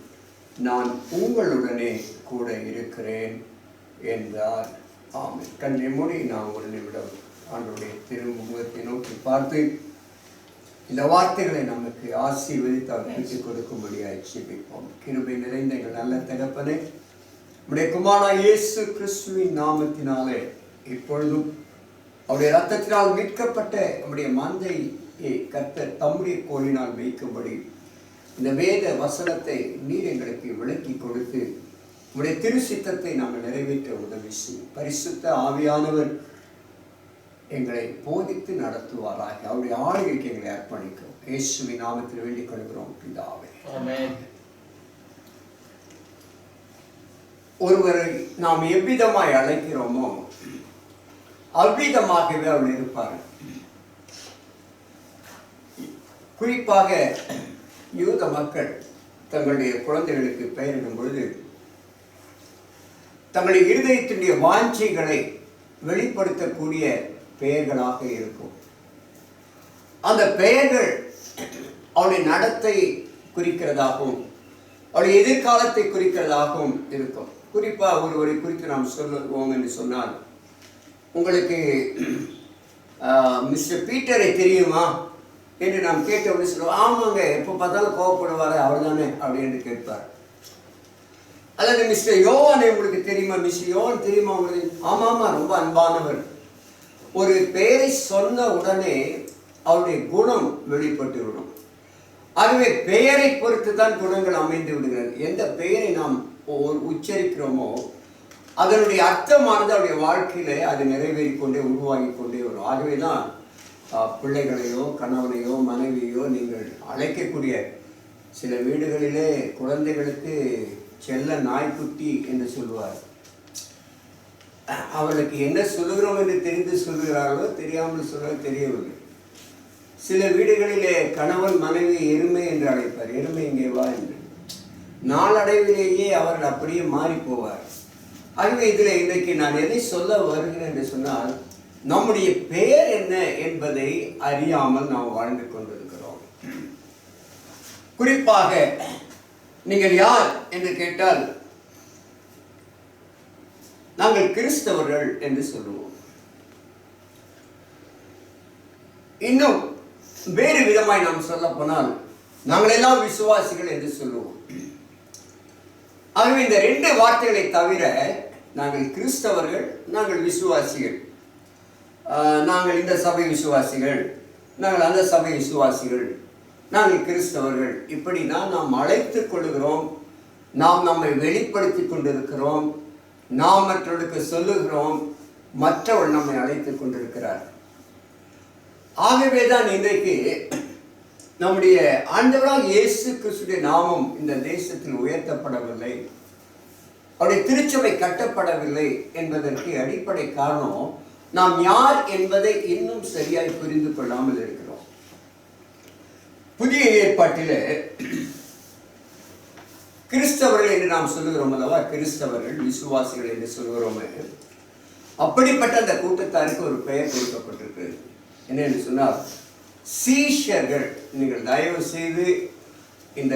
நான் உங்களுடனே கூட இருக்கிறேன் என்றார். ஆமென். கண்ணை மூடி நாம் ஒரு நிமிடம் ஆண்டவருடைய திருமுகத்தை நோக்கி பார்த்து இந்த வார்த்தைகளை நமக்கு ஆசீர்வதித்து அவர் பெற்றுக் கொடுக்கும்படியாய் ஜெபிப்போம். கிருபை நிறைந்த எங்கள் நல்ல தகப்பனே, நம்முடைய குமாரனாகிய இயேசு கிறிஸ்துவின் நாமத்தினாலே இப்பொழுதும் அவருடைய இரத்தத்தினால் மீட்கப்பட்ட நம்முடைய மந்தையை கர்த்தர் தம்முடைய கோலினால் மேய்க்கும்படி இந்த வேத வசனத்தை நீர் எங்களுக்கு விளக்கி கொடுத்து உடைய திரு சித்தத்தை நாங்கள் நிறைவேற்ற உதவி செய்யும். பரிசுத்த ஆவியானவர் எங்களை போதித்து நடத்துவாராக. அவருடைய ஆளுகைக்கு எங்களை அர்ப்பணிக்கிறோம். இயேசுவின் நாமத்தில் வேண்டிக் கொள்கிறோம் பிதாவே. ஆமென். ஒருவரை நாம் எவ்விதமாய் அழைக்கிறோமோ அவ்விதமாகவே அவர் இருப்பார். குறிப்பாக யூத மக்கள் தங்களுடைய குழந்தைகளுக்கு பெயரிடும் பொழுது தங்களுடைய இருதயத்தினுடைய வாஞ்சைகளை வெளிப்படுத்தக்கூடிய பெயர்களாக இருக்கும். அந்த பெயர்கள் அவருடைய நடத்தை குறிக்கிறதாகவும் அவருடைய எதிர்காலத்தை குறிக்கிறதாகவும் இருக்கும். குறிப்பாக ஒருவரை குறித்து நாம் சொல்லுவோம் என்று சொன்னால், உங்களுக்கு மிஸ்டர் பீட்டரை தெரியுமா என்று நாம் கேட்டவுடனே சொல்லுவோம், ஆமாங்க, எப்போ பார்த்தாலும் கோவப்படுவார் அவர் தானே அப்படின்னு கேட்பார். அல்லது மிஸ்டர் யோவானை உங்களுக்கு தெரியுமா, மிஸ்டர் யோவான் தெரியுமா உங்களுக்கு? ஆமாமா, ரொம்ப அன்பானவர். ஒரு பெயரை சொன்ன உடனே அவருடைய குணம் வெளிப்பட்டு விடும். ஆகவே பெயரை பொறுத்து தான் குணங்கள் அமைந்து விடுகிறது. எந்த பெயரை நாம் உச்சரிக்கிறோமோ அதனுடைய அர்த்தமானது அவருடைய வாழ்க்கையில அது நிறைவேறி கொண்டே உருவாகி கொண்டே வரும். ஆகவே தான் பிள்ளைகளையோ கணவனையோ மனைவியோ நீங்கள் அழைக்கக்கூடிய சில வீடுகளிலே குழந்தைகளுக்கு செல்ல நாய்க்குட்டி என்று சொல்வார். அவர்களுக்கு என்ன சொல்லுகிறோம் என்று தெரிந்து சொல்கிறார்களோ தெரியாமல் சொல்ல தெரியவில்லை. சில வீடுகளிலே கணவன் மனைவி எருமை என்று அழைப்பார். எருமை இங்கே வா என்று. நாளடைவிலேயே அவர்கள் அப்படியே மாறி போவார். ஆகவே இதில் இன்றைக்கு நான் எதை சொல்ல வருகிறேன் என்று சொன்னால், நம்முடைய பெயர் என்ன என்பதை அறியாமல் நாம் வாழ்ந்து கொண்டிருக்கிறோம். குறிப்பாக நீங்கள் யார் என்று கேட்டால் நாங்கள் கிறிஸ்தவர்கள் என்று சொல்லுவோம். இன்னும் வேறு விதமாய் நாம் சொல்ல போனால் நாங்கள் எல்லாம் விசுவாசிகள் என்று சொல்லுவோம். ஆகவே இந்த ரெண்டு வார்த்தைகளை தவிர நாங்கள் கிறிஸ்தவர்கள், நாங்கள் விசுவாசிகள், நாங்கள் இந்த சபை விசுவாசிகள், நாங்கள் அந்த சபை விசுவாசிகள், நாங்கள் கிறிஸ்தவர்கள், இப்படி தான் நாம் அழைத்துக் கொள்கிறோம். நாம் நம்மை வெளிப்படுத்தி கொண்டிருக்கிறோம். நாம் மற்றவர்களுக்கு சொல்லுகிறோம், மற்றவர் நம்மை அழைத்துக் கொண்டிருக்கிறார். ஆகவேதான் இன்றைக்கு நம்முடைய ஆண்டவராகிய இயேசு கிறிஸ்துவின் நாமம் இந்த தேசத்தில் உயர்த்தப்படவில்லை, அவருடைய திருச்சபை கட்டப்படவில்லை என்பதற்கு அடிப்படை காரணம் நாம் யார் என்பதை இன்னும் சரியாய் புரிந்து கொள்ளாமல் இருக்கிறோம். புதிய ஏற்பாட்டிலே கிறிஸ்தவர்கள் என்று நாம் சொல்லுகிறோம் அல்லவா, கிறிஸ்தவர்கள் விசுவாசிகள் என்று சொல்லுகிறோமே, அப்படிப்பட்ட அந்த கூட்டத்தாருக்கு ஒரு பெயர் கொடுக்கப்பட்டிருக்கு. என்னென்னு சொன்னால் சீஷர்கள். நீங்கள் தயவு செய்து இந்த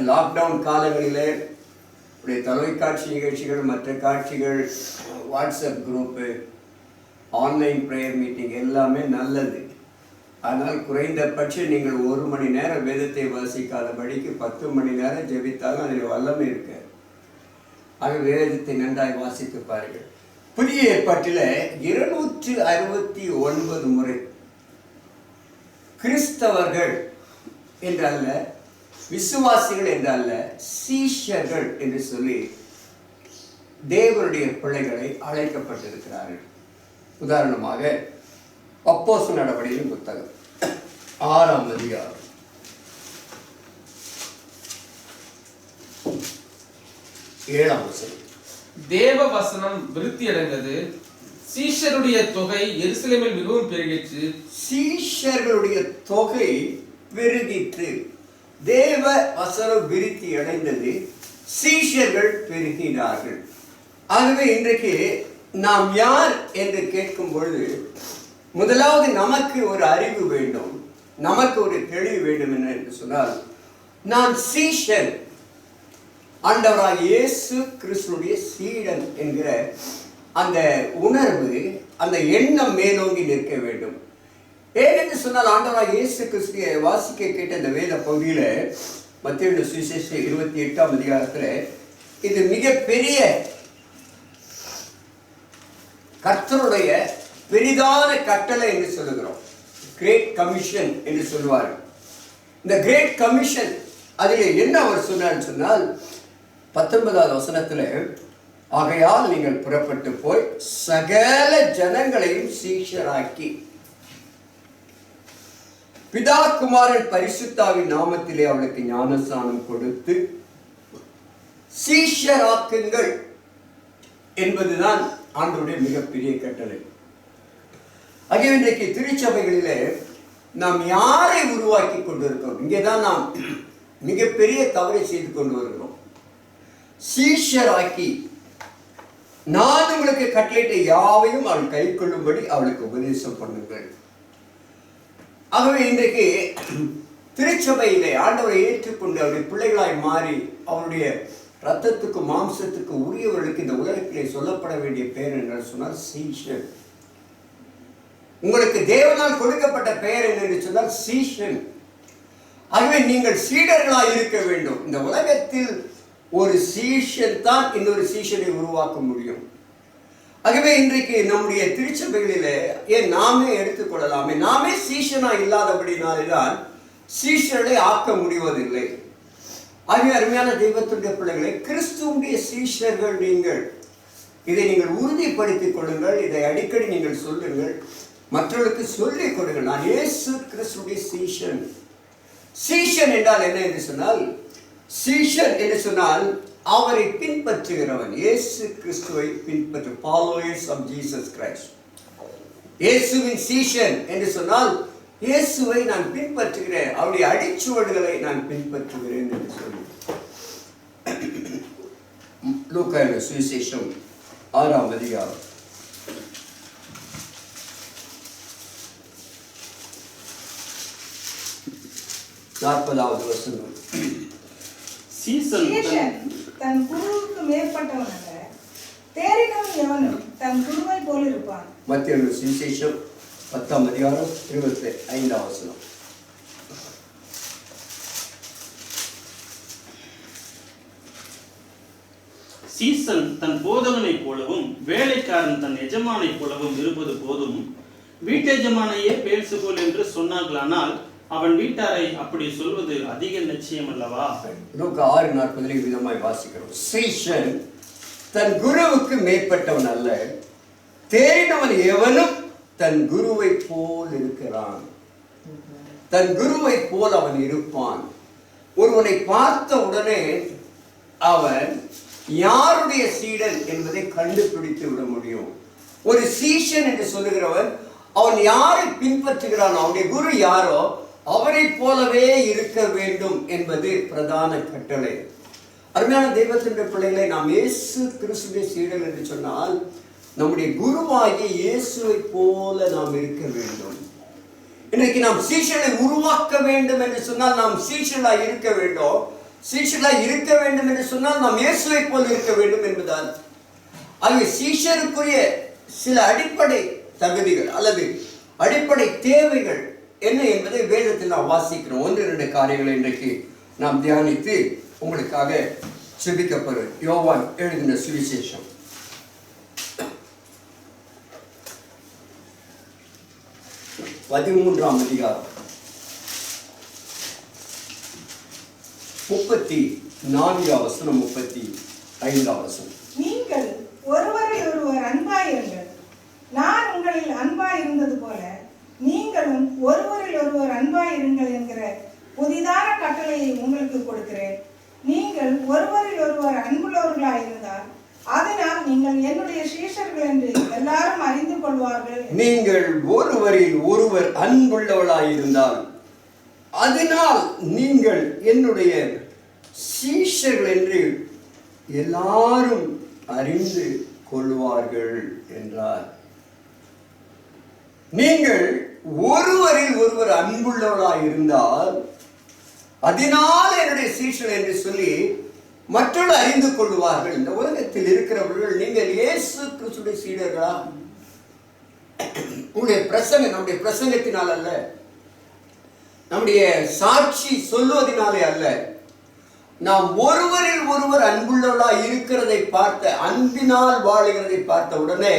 லாக்டவுன் காலங்களிலே தொலைக்காட்சி நிகழ்ச்சிகள், மற்ற காட்சிகள், WhatsApp group, online prayer meeting எல்லாமே நல்லது. ஆனால் குறைந்தபட்சம் நீங்கள் 1 மணி நேரம் வேதத்தை வாசிக்காதபடிக்கு 10 மணி நேரம் ஜெபித்தாலும் அதில் வல்லமை இருக்கு. ஆக வேதத்தை நன்றாய் வாசித்து பாருங்கள். புதிய ஏற்பாட்டில் 269 முறை கிறிஸ்தவர்கள் என்றல்ல, விசுவாசிகள் என்றல்ல, சீஷர்கள் என்று சொல்லி தேவனுடைய பிள்ளைகளை அழைக்கப்பட்டிருக்கிறார்கள். உதாரணமாக அப்போஸ்தலர் நடவடிக்கைகளின் புத்தகம் 6ஆம் அதிகாரம் 7ஆம் வசனம். தேவ வசனம் விருத்தி அடைந்தது, சீஷருடைய தொகை எருசலேமில் மிகவும் பெருகிற்று. சீஷர்களுடைய தொகை பெருகிற்று. தேவ வசனம் விருத்தி அடைந்தது, சீஷர்கள் பெருகினார்கள். ஆகவே இன்றைக்கு நாம் யார் என்று கேட்கும் பொழுது முதலாவது நமக்கு ஒரு அறிவு வேண்டும், நமக்கு ஒரு தெளிவு வேண்டும் என்று சொன்னால், நான் சீஷன், ஆண்டவராக இயேசு கிறிஸ்துடைய சீடன் என்கிற அந்த உணர்வு, அந்த எண்ணம் மேலோங்கி நிற்க வேண்டும். ஏனென்று சொன்னால், ஆண்டவராக இயேசு கிறிஸ்துவை வாசிக்க கேட்ட இந்த வேத பகுதியில் மத்தேயு சுவிசேஷம் 28ஆம் அதிகாரத்தில் இது மிகப்பெரிய கர்த்தருடைய பெரிதான கட்டளை என்று சொல்லுகிறோம். கிரேட் கமிஷன் என்று சொல்லுவார்கள். இந்த கிரேட் கமிஷன் அதில் என்ன அவர் சொன்னார் சொன்னால், 19ஆவது வசனத்தில், ஆகையால் நீங்கள் புறப்பட்டு போய் சகல ஜனங்களையும் சீஷராக்கி பிதா குமாரன் பரிசுத்தாவின் நாமத்திலே அவளுக்கு ஞானஸ்நானம் கொடுத்து சீஷராக்குங்கள் என்பதுதான் ஆண்டவருடைய மிகப்பெரிய கட்டளை. ஆகிய இன்றைக்கு திருச்சபைகளிலே நாம் யாரை உருவாக்கி கொண்டிருக்கிறோம்? இங்கேதான் நாம் மிகப்பெரிய தவறை செய்து கொண்டு வருகிறோம். சீஷராக்கி, நான் உங்களுக்கு கட்டளையிட்ட யாவையும் அவள் கை கொள்ளும்படி அவளுக்கு உபதேசம் பண்ணுங்கள். ஆகவே இன்றைக்கு திருச்சபையிலே ஆண்டவரை ஏற்றுக்கொண்டு அவருடைய பிள்ளைகளாய் மாறி அவருடைய ரத்தத்துக்கு மாம்சத்துக்கு உரியவர்களுக்கு இந்த உலகத்திலே சொல்லப்பட வேண்டிய பெயர் என்று சொன்னால் சீஷன். உங்களுக்கு தேவனால் கொடுக்கப்பட்ட பெயர் என்று சொன்னால் சீஷன். ஆகவே நீங்கள் சீடர்களாய் இருக்க வேண்டும். இந்த உலகத்தில் ஒரு சீஷன் தான் இன்னொரு சீஷனை உருவாக்க முடியும். ஆகவே இன்றைக்கு நம்முடைய திருச்சபைகளிலே ஏன் நாமே எடுத்துக்கொள்ளலாமே, நாமே சீஷனா இல்லாதபடினால்தான் சீஷர்களை ஆக்க முடிவதில்லை. ஆகிய அருமையான தெய்வத்துடைய பிள்ளைகளை, கிறிஸ்துவுடைய சீஷர்கள் நீங்கள். இதை நீங்கள் உறுதிப்படுத்திக் கொள்ளுங்கள். இதை அடிக்கடி நீங்கள் சொல்லுங்கள், மற்றவர்களுக்கு சொல்லிக் கொடுங்கள். நான் இயேசு கிறிஸ்துவுடைய சீஷன். சீஷன் என்றால் என்ன என்று சொன்னால், சீஷன் என்று சொன்னால் அவரை பின்பற்றுகிறவன். இயேசு கிறிஸ்துவை பின்பற்று, followers of Jesus Christ. இயேசுவின் சீஷன் என்று சொன்னால் இயேசுவை நான் பின்பற்றுகிறேன், அவருடைய அடிச்சுவடுகளை நான் பின்பற்றுகிறேன் என்று சொல்லி. லூக்கா சுவிசேஷம் 6ஆம் அதிகாரம் 40வது வசனம். சீஷன் தன் குருவுக்கு மேற்பட்டவன் அல்ல, தேறினவன் எவனும் தன் குருவை போல் இருப்பான். மத்தேயு சுவிசேஷம் 10ஆம் அதிகாரம் 25ஆம் வசனம். சீசன் தன் போதகனைப் போலவும் வேலைக்காரன் தன் எஜமானைப் போலவும் இருப்பது போதும், வீட்டெஜமானையே பேல்செபூல் என்று சொன்னார்களானால் அவன் வீட்டாரை அப்படி சொல்வது அதிக நிச்சயம் அல்லவா? லூக்கா 6:40 விதமாய் வாசிக்கிறோம். சீஷன் தன் குருவுக்கு மேற்பட்டவன் அல்ல, தேறினவன் எவனும் தன் குருவை போல் இருக்கிறான். தன் குருவை போல் அவன் இருப்பான். ஒருவனை பார்த்த உடனே அவன் யாருடைய சீடன் என்பதை கண்டுபிடித்து விட முடியும். ஒரு சீஷன் என்று சொல்லுகிறவன் அவன் யாரை பின்பற்றுகிறானோ, அவனுடைய குரு யாரோ அவரை போலவே இருக்க வேண்டும் என்பது பிரதான கட்டளை. அருமையான தெய்வத்தினுடைய பிள்ளைகளை, நாம் இயேசு கிறிஸ்துவின் சீடர் என்று சொன்னால் நம்முடைய குருவாகிய இயேசுவை போல நாம் இருக்க வேண்டும். இன்றைக்கு நாம் சீஷனை உருவாக்க வேண்டும் என்று சொன்னால் நாம் சீஷனாய் இருக்க வேண்டும். சீஷனாய் இருக்க வேண்டும் என்று சொன்னால் நாம் இயேசுவை போல் இருக்க வேண்டும் என்பதால் ஆகிய சீஷருக்குரிய சில அடிப்படை தகுதிகள் அல்லது அடிப்படை தேவைகள் என்ன என்பதை வேதத்தில் நாம் வாசிக்கிறோம். 1-2 காரியங்களை இன்றைக்கு நாம் தியானித்து உங்களுக்காக செபிக்கப்படுவோம். யோவான் எழுதின சுவிசேஷம் 13ஆம் அதிகாரம் 34 வசனம் 35 வசனம். நீங்கள் ஒருவரை ஒருவர் அன்பாயிருங்கள், நான் உங்களில் அன்பாயிருந்தது போல நீங்களும் ஒருவரில் ஒருவர் அன்பாயிருங்கள் என்கிற புதிதான கட்டளையை உங்களுக்கு கொடுக்கிறேன். நீங்கள் ஒருவரில் ஒருவர் அன்புள்ளவர்களாயிருந்தால் அதனால் நீங்கள் என்னுடைய சீஷர்கள் என்று எல்லாரும் அறிந்து கொள்வார்கள். நீங்கள் ஒருவரில் ஒருவர் அன்புள்ளவர்களாயிருந்தால் அதனால் நீங்கள் என்னுடைய சீஷர்கள் என்று எல்லாரும் அறிந்து கொள்வார்கள் என்றார். நீங்கள் ஒருவரில் ஒருவர் அன்புள்ளவர்களாய் இருந்தால் அதனால் என்னுடைய சீஷர்கள் என்று சொல்லி மற்றவர்கள் அறிந்து கொள்வார்கள். இந்த உலகத்தில் இருக்கிறவர்கள் நீங்கள் இயேசு கிறிஸ்துவின் சீடர்களா? நம்முடைய பிரசங்கத்தினால் அல்ல, நம்முடைய சாட்சி சொல்லுவதனாலே அல்ல, நாம் ஒருவரில் ஒருவர் அன்புள்ளவர்களாய் இருக்கிறதை பார்த்த, அன்பினால் வாழுகிறதை பார்த்த உடனே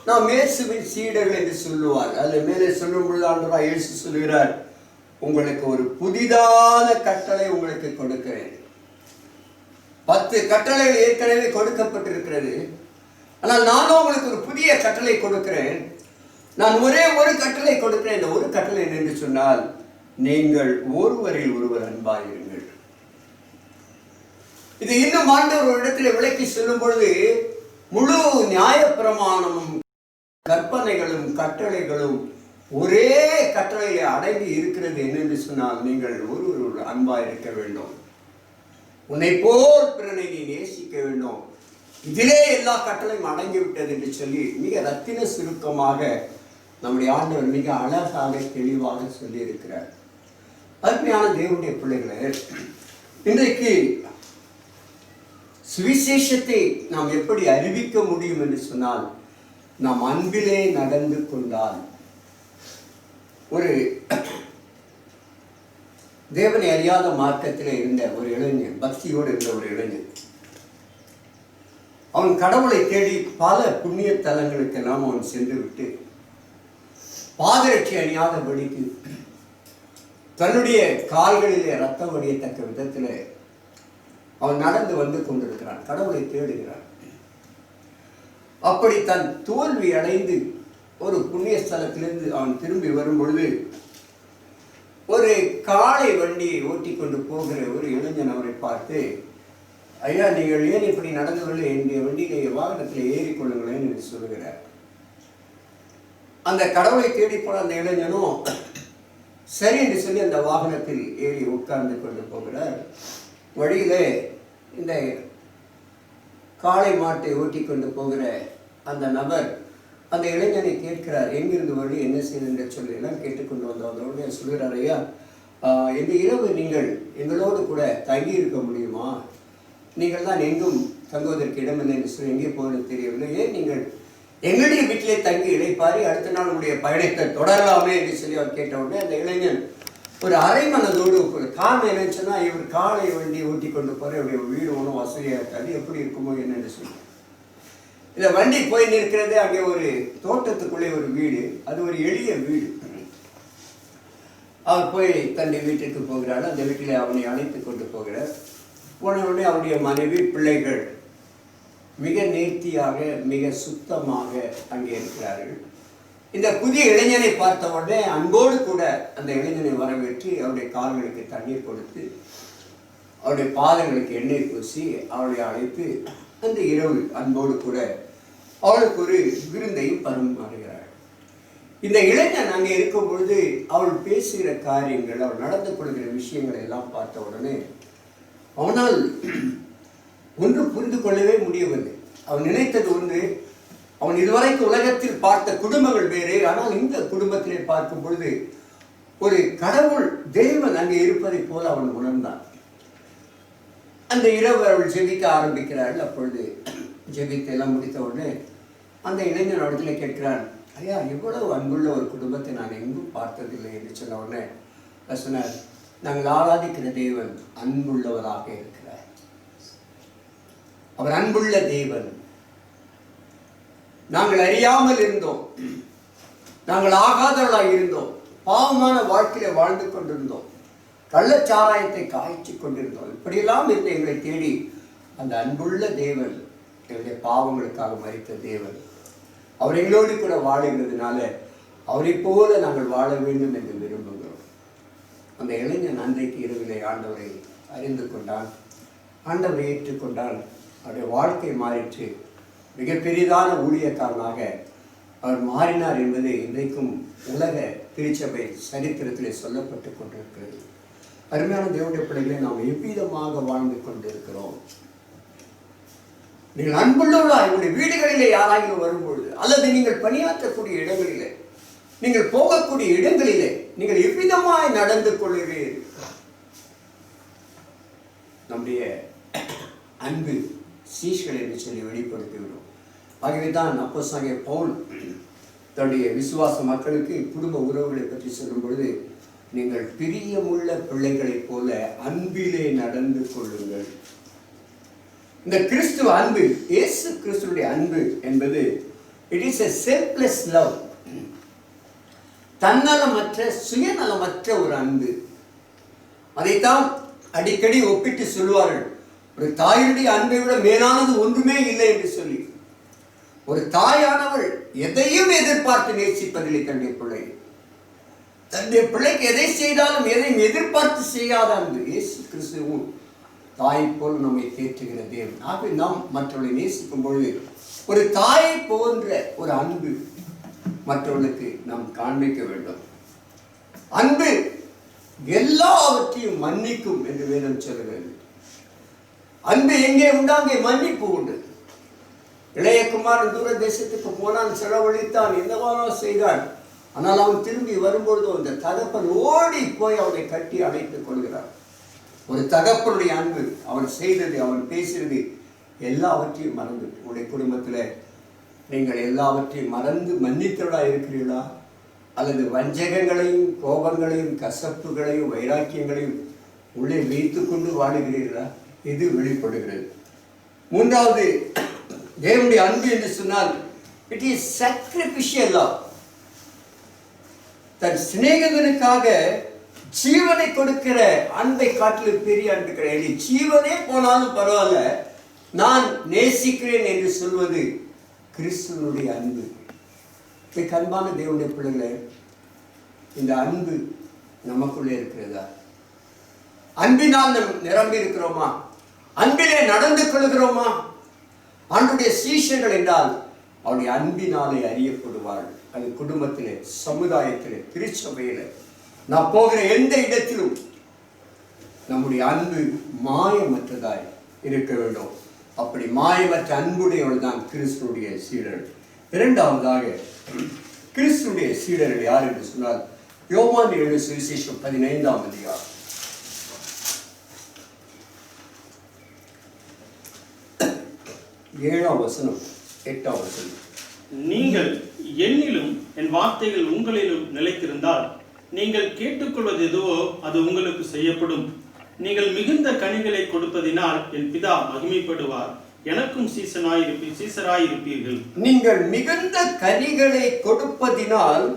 நாம் இயேசுவின் சீடர்கள் என்று சொல்லுவார். அதில் மேலே சொல்லும் பொழுது ஆண்டவராய் இயேசு சொல்கிறார், உங்களுக்கு ஒரு புதிதான கட்டளை உங்களுக்கு கொடுக்கிறேன். 10 கட்டளைகள் ஏற்கனவே கொடுக்கப்பட்டிருக்கிறது. ஆனால் நானும் உங்களுக்கு ஒரு புதிய கட்டளை கொடுக்கிறேன். நான் ஒரே ஒரு கட்டளை கொடுக்கிறேன். இந்த ஒரு கட்டளை என்று சொன்னால் நீங்கள் ஒருவரில் ஒருவர் அன்பாயிருங்கள். இது இன்னும் ஆண்டவர் ஒரு இடத்துல விளக்கி சொல்லும் பொழுது முழு நியாயப்பிரமாணமும் கற்பனைகளும் கட்டளைகளும் ஒரே கட்டளையை அடங்கி இருக்கிறது. என்னென்று சொன்னால் நீங்கள் ஒருவர் அன்பாய் இருக்க வேண்டும், உன்னை போல் பிறனை நீ நேசிக்க வேண்டும். இதிலே எல்லா கட்டளையும் அடங்கிவிட்டது என்று சொல்லி மிக ரத்தின சுருக்கமாக நம்முடைய ஆண்டவர் மிக அழகாக தெளிவாக சொல்லி இருக்கிறார். அருமையான தேவனுடைய பிள்ளைகளே, இன்றைக்கு சுவிசேஷத்தை நாம் எப்படி அறிவிக்க முடியும் என்று சொன்னால் நாம் அன்பிலே நடந்து கொண்டால். ஒரு தேவனை அறியாத மார்க்கத்திலே இருந்த ஒரு இளைஞன், பக்தியோடு இருந்த ஒரு இளைஞன், அவன் கடவுளை தேடி பல புண்ணிய தலங்களுக்கெல்லாம் அவன் சென்று விட்டு பாதரட்சி அணியாதபடிக்கு தன்னுடைய கால்களிலே ரத்தம் வடியத்தக்க விதத்தில் அவன் நடந்து வந்து கொண்டிருக்கிறான், கடவுளை தேடுகிறான். அப்படி தன் தோல்வி அடைந்து ஒரு புண்ணிய ஸ்தலத்திலிருந்து அவன் திரும்பி வரும் பொழுது ஒரு காளை வண்டியை ஓட்டி கொண்டு போகிற ஒரு இளைஞன் அவரை பார்த்து, ஐயா, நீங்கள் ஏன் இப்படி நடந்தவர்கள் என்னுடைய வண்டியிலே வாகனத்தில் ஏறிக்கொள்ளுங்களேன் என்று சொல்லுகிறார். அந்த கடவுளை தேடி போன அந்த இளைஞனும் சரி என்று சொல்லி அந்த வாகனத்தில் ஏறி உட்கார்ந்து கொண்டு போகிறார். வழியிலே இந்த காளை மாட்டை ஓட்டி கொண்டு போகிற அந்த நபர் அந்த இளைஞனை கேட்கிறார், எங்கிருந்து வழி, என்ன செய்து என்று சொல்லி எல்லாம் கேட்டுக்கொண்டு வந்தவங்க சொல்கிறார், ஐயா, இந்த இரவு நீங்கள் எங்களோடு கூட தங்கி இருக்க முடியுமா? நீங்கள் தான் எங்கும் தங்குவதற்கு இடமில்லை என்று சொல்லி எங்கே போகணும்னு தெரியவில்லை, ஏன் நீங்கள் எங்களுடைய வீட்டிலே தங்கி இளைப்பாரி அடுத்த நாள் உங்களுடைய பயணத்தை தொடரலாமே என்று சொல்லி அவர் கேட்ட உடனே அந்த இளைஞன் ஒரு அரை மனதோடு காரணம் என்னன்னு சொன்னால், இவர் காலை வண்டி ஓட்டி கொண்டு போகிற இவருடைய வீடு ஒன்றும் வசதியாக இருக்காது, எப்படி இருக்குமோ என்னென்னு சொல்லி இந்த வண்டி போய் நிற்கிறது. அங்கே ஒரு தோட்டத்துக்குள்ளே ஒரு வீடு, அது ஒரு எளிய வீடு. அவர் போய் தன்னுடைய வீட்டிற்கு போகிறார். அந்த வீட்டில் அவனை அழைத்து கொண்டு போகிறார். போன உடனே அவருடைய மனைவி, பிள்ளைகள் மிக நேர்த்தியாக மிக சுத்தமாக அங்கே இருக்கிறார்கள். இந்த புதிய இளைஞனை பார்த்த உடனே அன்போடு கூட அந்த இளைஞனை வரவேற்று அவருடைய கால்களுக்கு தண்ணீர் கொடுத்து அவருடைய பாதங்களுக்கு எண்ணெய் பூசி அவளை அழைத்து அந்த இரவு அன்போடு கூட அவளுக்கு ஒரு விருந்தையும் பரிமாறுகிறாள். இந்த இளைஞன் அங்கே இருக்கும் பொழுது அவள் பேசுகிற காரியங்கள், அவள் நடந்து கொள்கிற விஷயங்களை எல்லாம் பார்த்த உடனே அவனால் ஒன்று புரிந்து கொள்ளவே முடியவில்லை. அவன் நினைத்தது ஒன்று, அவன் இதுவரைக்கும் உலகத்தில் பார்த்த குடும்பங்கள் வேறு, ஆனால் இந்த குடும்பத்திலே பார்க்கும் பொழுது ஒரு கடவுள் தேவன் அங்கே இருப்பதை போல அவன் உணர்ந்தான். அந்த இரவு அவள் ஜெபிக்க ஆரம்பிக்கிறாள். அப்பொழுது ஜெபித்து எல்லாம் முடித்த உடனே அந்த இளைஞன் இடத்துல கேட்கிறான், ஐயா, இவ்வளவு அன்புள்ள ஒரு குடும்பத்தை நான் எங்கும் பார்த்ததில்லை என்று சொன்ன உடனே சொன்னார், நாங்கள் ஆராதிக்கிற தேவன் அன்புள்ளவராக இருக்கிறார். அவர் அன்புள்ள தேவன். நாங்கள் அறியாமல் இருந்தோம், நாங்கள் ஆகாதவர்களாக இருந்தோம், பாவமான வாழ்க்கையில வாழ்ந்து கொண்டிருந்தோம், கள்ளச்சாராயத்தை காய்ச்சி கொண்டிருந்தோம். இப்படியெல்லாம் இருந்த எங்களை தேடி அந்த அன்புள்ள தேவன், எங்களுடைய பாவங்களுக்காக மரித்த தேவன், அவர் எங்களோடு கூட வாழுகிறதுனால அவரை போல நாங்கள் வாழ வேண்டும் என்று விரும்புகிறோம். அந்த இளைஞன் அன்றைக்கு இரவிலே ஆண்டவரை அறிந்து கொண்டான், ஆண்டவரை ஏற்றுக்கொண்டான், அவருடைய வாழ்க்கை மாறிற்று. மிகப்பெரிதான ஊழியக்காரனாக அவர் மாறினார் என்பது இன்றைக்கும் உலக திருச்சபை சரித்திரத்திலே சொல்லப்பட்டு கொண்டிருக்கிறது. அருமையான தேவனுடைய பிள்ளைகளை நாம் எவ்விதமாக வாழ்ந்து கொண்டிருக்கிறோம்? நீங்கள் அன்புள்ளவர்களாக உங்களுடைய வீடுகளிலே யாராகிலும் வரும்பொழுது, அல்லது நீங்கள் பணியாற்றக்கூடிய இடங்களிலே, நீங்கள் போகக்கூடிய இடங்களிலே நீங்கள் எவ்விதமாய் நடந்து கொள்கிறீர்கள்? நம்முடைய அன்பு சீஷர்கள் என்று சொல்லி வெளிப்படுத்திவிடும். ஆகவே தான் அப்போஸ்தலனாகிய பவுல் தன்னுடைய விசுவாச மக்களுக்கு குடும்ப உறவுகளை பற்றி சொல்லும் பொழுது, நீங்கள் பிரியமுள்ள பிள்ளைகளைப் போல அன்பிலே நடந்து கொள்ளுங்கள். இந்த கிறிஸ்துவ அன்பு, இயேசு கிறிஸ்துடைய அன்பு என்பது it is a selfless love. தன்னலமற்ற, சுயநலமற்ற ஒரு அன்பு. அதைத்தான் அடிக்கடி ஒப்பிட்டு சொல்லுவார்கள். ஒரு தாயுடைய அன்பை விட மேலானது ஒன்றுமே இல்லை என்று சொல்லி. ஒரு தாயானவள் எதையும் எதிர்பார்த்து நேசிப்பதில்லை தன்னுடைய பிள்ளை. தன்னுடைய பிள்ளைக்கு எதை செய்தாலும் எதையும் எதிர்பார்த்து செய்யாத அன்பு. இயேசு கிறிஸ்துவும் தாயை போல் நம்மை தேற்றுகிற தேவன். ஆகவே நாம் மற்றவர்களை நேசிக்கும் பொழுது ஒரு தாயை போன்ற ஒரு அன்பு மற்றவர்களுக்கு நாம் காண்பிக்க வேண்டும். அன்பு எல்லாவற்றையும் மன்னிக்கும் என்று வேதம் சொல்கிறது. அன்பு எங்கே உண்டு அங்கே மன்னிப்பு உண்டு. இளையகுமாரன் தூர தேசத்துக்கு போனான், செலவழித்தான், என்னவானோ செய்தான். ஆனால் அவன் திரும்பி வரும்பொழுது அந்த தகப்பன் ஓடி போய் அவனை கட்டி அணைத்துக் கொள்கிறான். ஒரு தகப்பனுடைய அன்பு, அவன் செய்தது, அவன் பேசியது எல்லாவற்றையும் மறந்து. உங்களுடைய குடும்பத்தில் நீங்கள் எல்லாவற்றையும் மறந்து மன்னித்தவர்களாக இருக்கிறீர்களா? அல்லது வஞ்சகங்களையும் கோபங்களையும் கசப்புகளையும் வைராக்கியங்களையும் உள்ளே வைத்து கொண்டு வாழுகிறீர்களா? இது வெளிப்படுகிறது. மூன்றாவது, தேவனுடைய அன்பு என்று சொன்னால் இட் இஸ் சாக்ரிஃபிஷியல் லவ். தன் சிநேகிதனுக்காக ஜீவனை கொடுக்கிற அன்பை காட்டிலும் பெரிய அன்பு கிடையாது. ஜீவனே போனாலும் பரவாயில்ல, நான் நேசிக்கிறேன் என்று சொல்வது கிறிஸ்துவனுடைய அன்பு. அன்பான தேவனுடைய பிள்ளைகளே, இந்த அன்பு நமக்குள்ளே இருக்கிறதா? அன்பினால் நிரம்பி இருக்கிறோமா? அன்பிலே நடந்து கொள்கிறோமா? ஆண்டவருடைய சீஷர்கள் என்றால் அவருடைய அன்பினாலே அறியப்படுவார்கள். அது குடும்பத்திலே, சமுதாயத்திலே, திருச்சபையிலே, நான் போகிற எந்த இடத்திலும் நம்முடைய அன்பு மாயமற்றதாய் இருக்க வேண்டும். அப்படி மாயமற்ற அன்புடையவர்கள் தான் கிறிஸ்துடைய சீடர்கள். இரண்டாவதாக, கிறிஸ்துடைய சீடர்கள் யார் என்று சொன்னால், யோவான் எழுதிய சுவிசேஷம் 15ஆம் அதிகாரம் 7ஆம் வசனம் 8ஆம் வசனம். நீங்கள் என்னிலும் என் வார்த்தைகள் உங்களிலும் நிலைத்திருந்தால் நீங்கள் கேட்டுக்கொள்வது எதுவோ அது உங்களுக்கு செய்யப்படும். நீங்கள் மிகுந்த கனிகளை கொடுப்பதினால் என் பிதா மகிமைப்படுவார், எனக்கும் சீசராயிருப்பீர்கள். நீங்கள் மிகுந்த கனிகளை கொடுப்பதினால்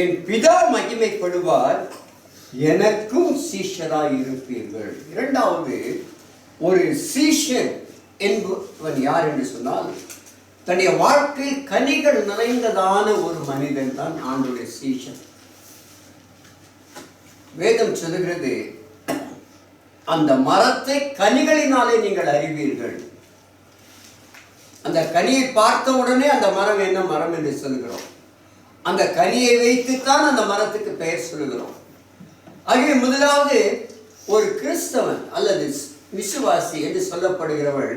என் பிதா மகிமைப்படுவார், எனக்கும் சீஷராயிருப்பீர்கள். இரண்டாவது, ஒரு சீஷன் என்பவன் யார் என்று சொன்னால், தன்னுடைய வாழ்க்கையில் கனிகள் நிறைந்ததான ஒரு மனிதன் தான் ஆண்டவருடைய சீஷன். வேதம் சொல்லுகிறது, அந்த மரத்தை கனிகளினாலே நீங்கள் அறிவீர்கள். அந்த கனியை பார்த்த உடனே அந்த மரம் என்ன மரம் என்று சொல்லுகிறோம். அந்த கனியை வைத்துத்தான் அந்த மரத்துக்கு பெயர் சொல்லுகிறோம். ஆகவே முதலாவது, ஒரு கிறிஸ்தவன் அல்லது விசுவாசி என்று சொல்லப்படுகிறவள்,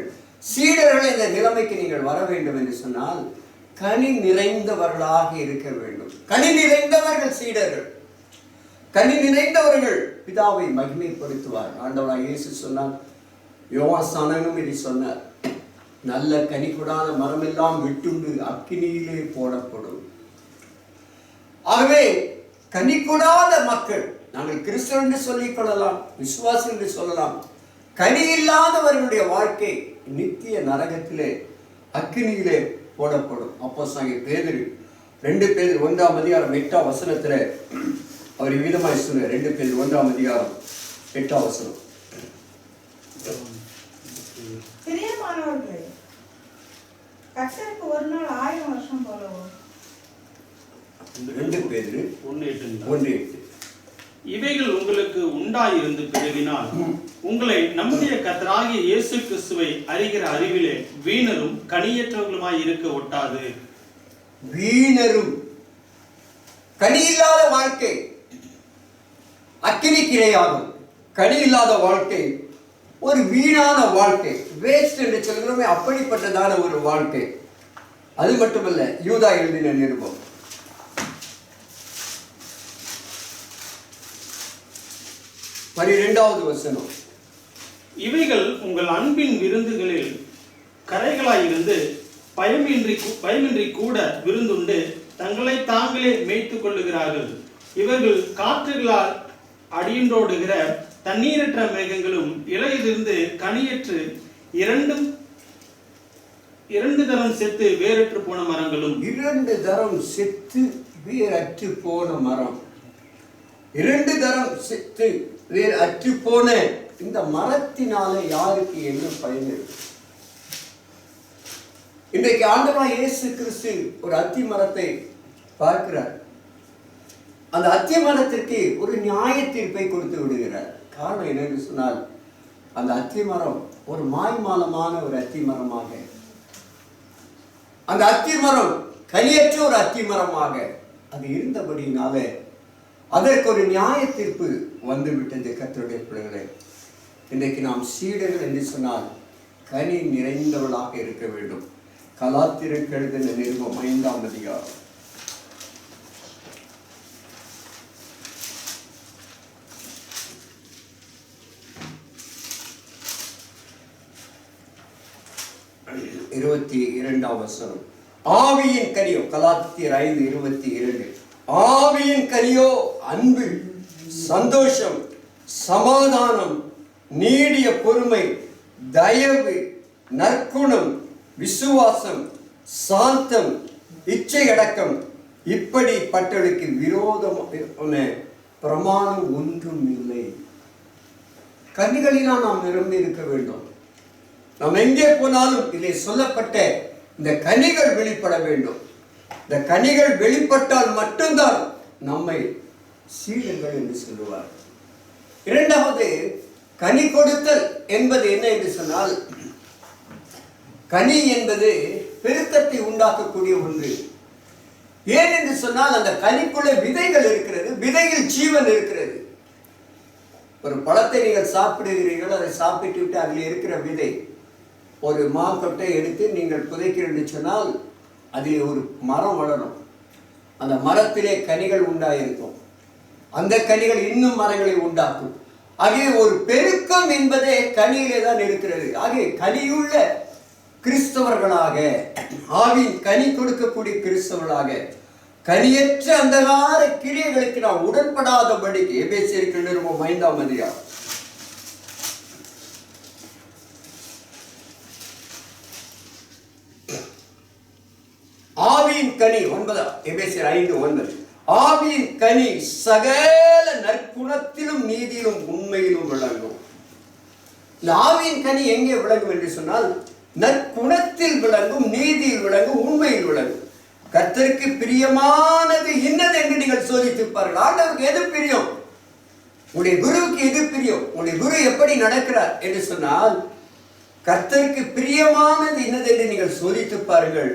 சீடர்கள் இந்த நிலைமைக்கு நீங்கள் வர வேண்டும் என்று சொன்னால் கனி நிறைந்தவர்களாக இருக்க வேண்டும். கனி நிறைந்தவர்கள் சீடர்கள். கனி நிறைந்தவர்கள் பிதாவை மகிமைப்படுத்துவார். ஆண்டவராய் இயேசு சொன்னார், யோவான் இதை சொன்னார், நல்ல கனி கொடாத மரமெல்லாம் விட்டுண்டு அக்கினியிலே போடப்படும். ஆகவே கனி கொடாத மக்கள், நாங்கள் கிறிஸ்தவன் என்று சொல்லிக் கொள்ளலாம், விசுவாசம் என்று சொல்லலாம். கனி இல்லாதவர்களுடைய வாழ்க்கை நித்திய நரகத்திலே அக்கினியிலே போடப்படும். அப்போஸ்தலனாகிய பேதுரு 2 பேதுரு 1ஆம் அதிகாரம் 8ஆம் வசனத்தில் அவர் விதமாய் சொன்னார். 2 பேதுரு 1ஆம் அதிகாரம் 8ஆம் வசனம். பிரியமானவர்களே, கர்த்தருக்கு ஒரு நாள் 1000 வருஷம் போலவும் 2 பேதுரு 1:8. இவைகள் உங்களுக்கு உண்டாயிருந்து பிறவினால் உங்களை நம்முடைய கர்த்தராகிய இயேசு கிறிஸ்துவை அறிகிற அறிவிலே வீணரும் கனியற்றவர்களுமாய் இருக்க ஒட்டாது. வீணரும் கனி இல்லாத வாழ்க்கை அக்கினிக்கிரையாகும். கனி இல்லாத வாழ்க்கை ஒரு வீணான வாழ்க்கை, வேஸ்ட் என்று சொல்கிறோமே, அப்படிப்பட்டதான ஒரு வாழ்க்கை. அது மட்டுமல்ல, யூதா எழுதின நிருபம் 12வது வசனம். இவைகள் உங்கள் அன்பின் விருந்துகளில் கரைகளாயிருந்து பயமின்றி கூட விருந்துண்டு தங்களை தாங்களே மேய்த்துக் கொள்ளுகிறார்கள். இவர்கள் காற்றுகளால் அடியண்டோடுகிற தண்ணீரற்ற மேகங்களும் இலையிலிருந்து கனியற்று இரண்டு தரம் செத்து வேறற்று போன மரங்களும். 2 தரம் செத்து வேறற்று போன மரம். 2 தரம் செத்து வேறு அற்று போன இந்த மரத்தினால யாருக்கு என்ன பயன் இருக்கு? இன்றைக்கு ஆண்டவராகிய இயேசு கிறிஸ்து ஒரு அத்தி மரத்தை பார்க்கிறார். அந்த அத்தி மரத்திற்கு ஒரு நியாய தீர்ப்பை கொடுத்து விடுகிறார். காரணம் என்னன்னு சொன்னால், அந்த அத்தி மரம் ஒரு மாய்மாலமான ஒரு அத்தி மரமாக, அந்த அத்தி மரம் கனியற்ற ஒரு அத்தி மரமாக அது இருந்தபடினாலே அதற்கு ஒரு நியாய தீர்ப்பு வந்து விட்டது. கர்த்தருடைய பிள்ளைகளே, இன்றைக்கு நாம் சீடர்கள் என்று சொன்னால் கனி நிறைந்தவளாக இருக்க வேண்டும். கலாத்தியருக்கு எழுதின நிருபம் 5ஆம் அதிகாரம் 22ஆம் வசனம். ஆவியின் கனியோ, கலாத்தியர் 5:22, ஆவியின் கனியோ அன்பு, சந்தோஷம், சமாதானம், நீடிய பொறுமை, தயவு, நற்குணம், விசுவாசம், சாந்தம், இச்சையடக்கம், இப்படிப்பட்டவர்களுக்கு விரோதமான பிரமாணம் ஒன்றும் இல்லை. கனிகளினால் நாம் நிரம்பி இருக்க வேண்டும். நாம் எங்கே போனாலும் இதிலே சொல்லப்பட்ட இந்த கனிகள் வெளிப்பட வேண்டும். இந்த கனிகள் வெளிப்பட்டால் மட்டும்தான் நம்மை சீடர்கள் என்று சொல்லுவார். இரண்டாவது, கனி கொடுத்தல் என்பது என்ன என்று சொன்னால், கனி என்பது பெருக்கத்தை உண்டாக்கக்கூடிய ஒன்று. ஏன் என்று சொன்னால், அந்த கனிக்குள்ள விதைகள் இருக்கிறது, விதையில் ஜீவன் இருக்கிறது. ஒரு பழத்தை நீங்கள் சாப்பிடுகிறீர்கள், அதை சாப்பிட்டு விட்டு அதில் இருக்கிற விதை, ஒரு மாங்கொட்டை எடுத்து நீங்கள் புதைக்கிறீர்கள் சொன்னால் அதில் ஒரு மரம் வளரும். அந்த மரத்திலே கனிகள் உண்டாயிருக்கும். அந்த கனிகள் இன்னும் மரங்களை உண்டாக்கும். ஆகிய ஒரு பெருக்கம் என்பதே கனியிலே தான் இருக்கிறது. ஆகிய கனியுள்ள கிறிஸ்தவர்களாக, ஆவின் கனி கொடுக்கக்கூடிய கிறிஸ்தவர்களாக, கனியற்ற அந்தகார கிரியைகளுக்கு நாம் உடன்படாதபடிக்கு எபேசியருக்கு நிருபம் 5ஆம் அதிகாரம் 9, எபேசியர் 5:9, ஆவியின் கனி சகல நற்குணத்திலும் நீதியிலும் உண்மையிலும் விளங்கும். இந்த ஆவியின் கனி எங்கே விளங்கும் என்று சொன்னால், நற்குணத்தில் விளங்கும், நீதியில் விளங்கும், உண்மையில் விளங்கும். கர்த்தருக்கு பிரியமானது இன்னது என்று நீங்கள் சோதித்திருப்பார்கள். ஆண்டவருக்கு எது பிரியம்? உங்களுடைய குருவுக்கு எது பிரியம்? உங்களுடைய குரு எப்படி நடக்கிறார் என்று சொன்னால், கர்த்தருக்கு பிரியமானது இன்னது என்று நீங்கள் சோதித்து பாருங்கள்.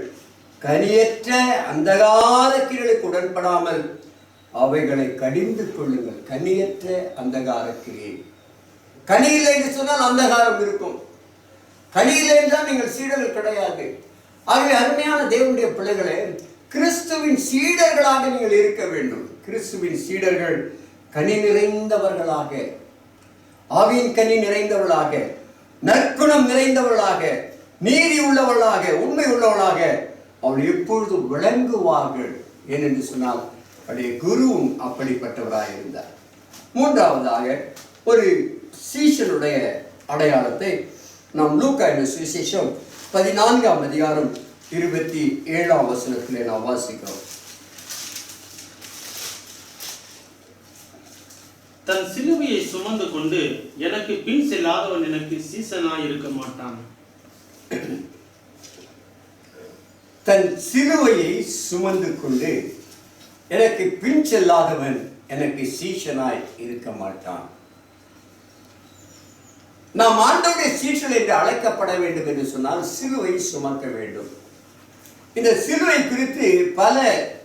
கனியற்ற அந்தகார கிரியைகளுக்கு உடன்படாமல் அவைகளை கடிந்து கொள்ளுங்கள். கனியற்ற அந்தகார கிரியை. கனி இல்லை என்று சொன்னால் அந்தகாரம் இருக்கும். கனி இல்லை என்றால் நீங்கள் சீடர்கள் கிடையாது. ஆகவே அருமையான தேவனுடைய பிள்ளைகளே, கிறிஸ்துவின் சீடர்களாக நீங்கள் இருக்க வேண்டும். கிறிஸ்துவின் சீடர்கள் கனி நிறைந்தவர்களாக, ஆவியின் கனி நிறைந்தவர்களாக, நற்குணம் நிறைந்தவர்களாக, நீதி உள்ளவர்களாக, உண்மை உள்ளவர்களாக அவள் எப்பொழுதும் விளங்குவார்கள். ஏனென்று சொன்னால் அவருடைய குருவும் அப்படிப்பட்டவராக இருந்தார். மூன்றாவதாக ஒரு சீஷனுடைய அடையாளத்தை நாம் லூக்கா என்ற சுவிசேஷம் 14ஆம் அதிகாரம் 27ஆம் வசனத்திலே நாம் வாசிக்கிறோம். தன் சிலுவையை சுமந்து கொண்டு எனக்கு பின் செல்லாதவன் எனக்கு சீசனாய் இருக்க மாட்டான். தன் சிலுவையை சுமந்து கொண்டு எனக்கு பின் செல்லாதவன் எனக்கு சீஷனாய் இருக்க மாட்டான். நாம் ஆண்டவருடைய சீஷன் என்று அழைக்கப்பட வேண்டும் என்று சொன்னால் சிலுவை சுமக்க வேண்டும். இந்த சிலுவை குறித்து பல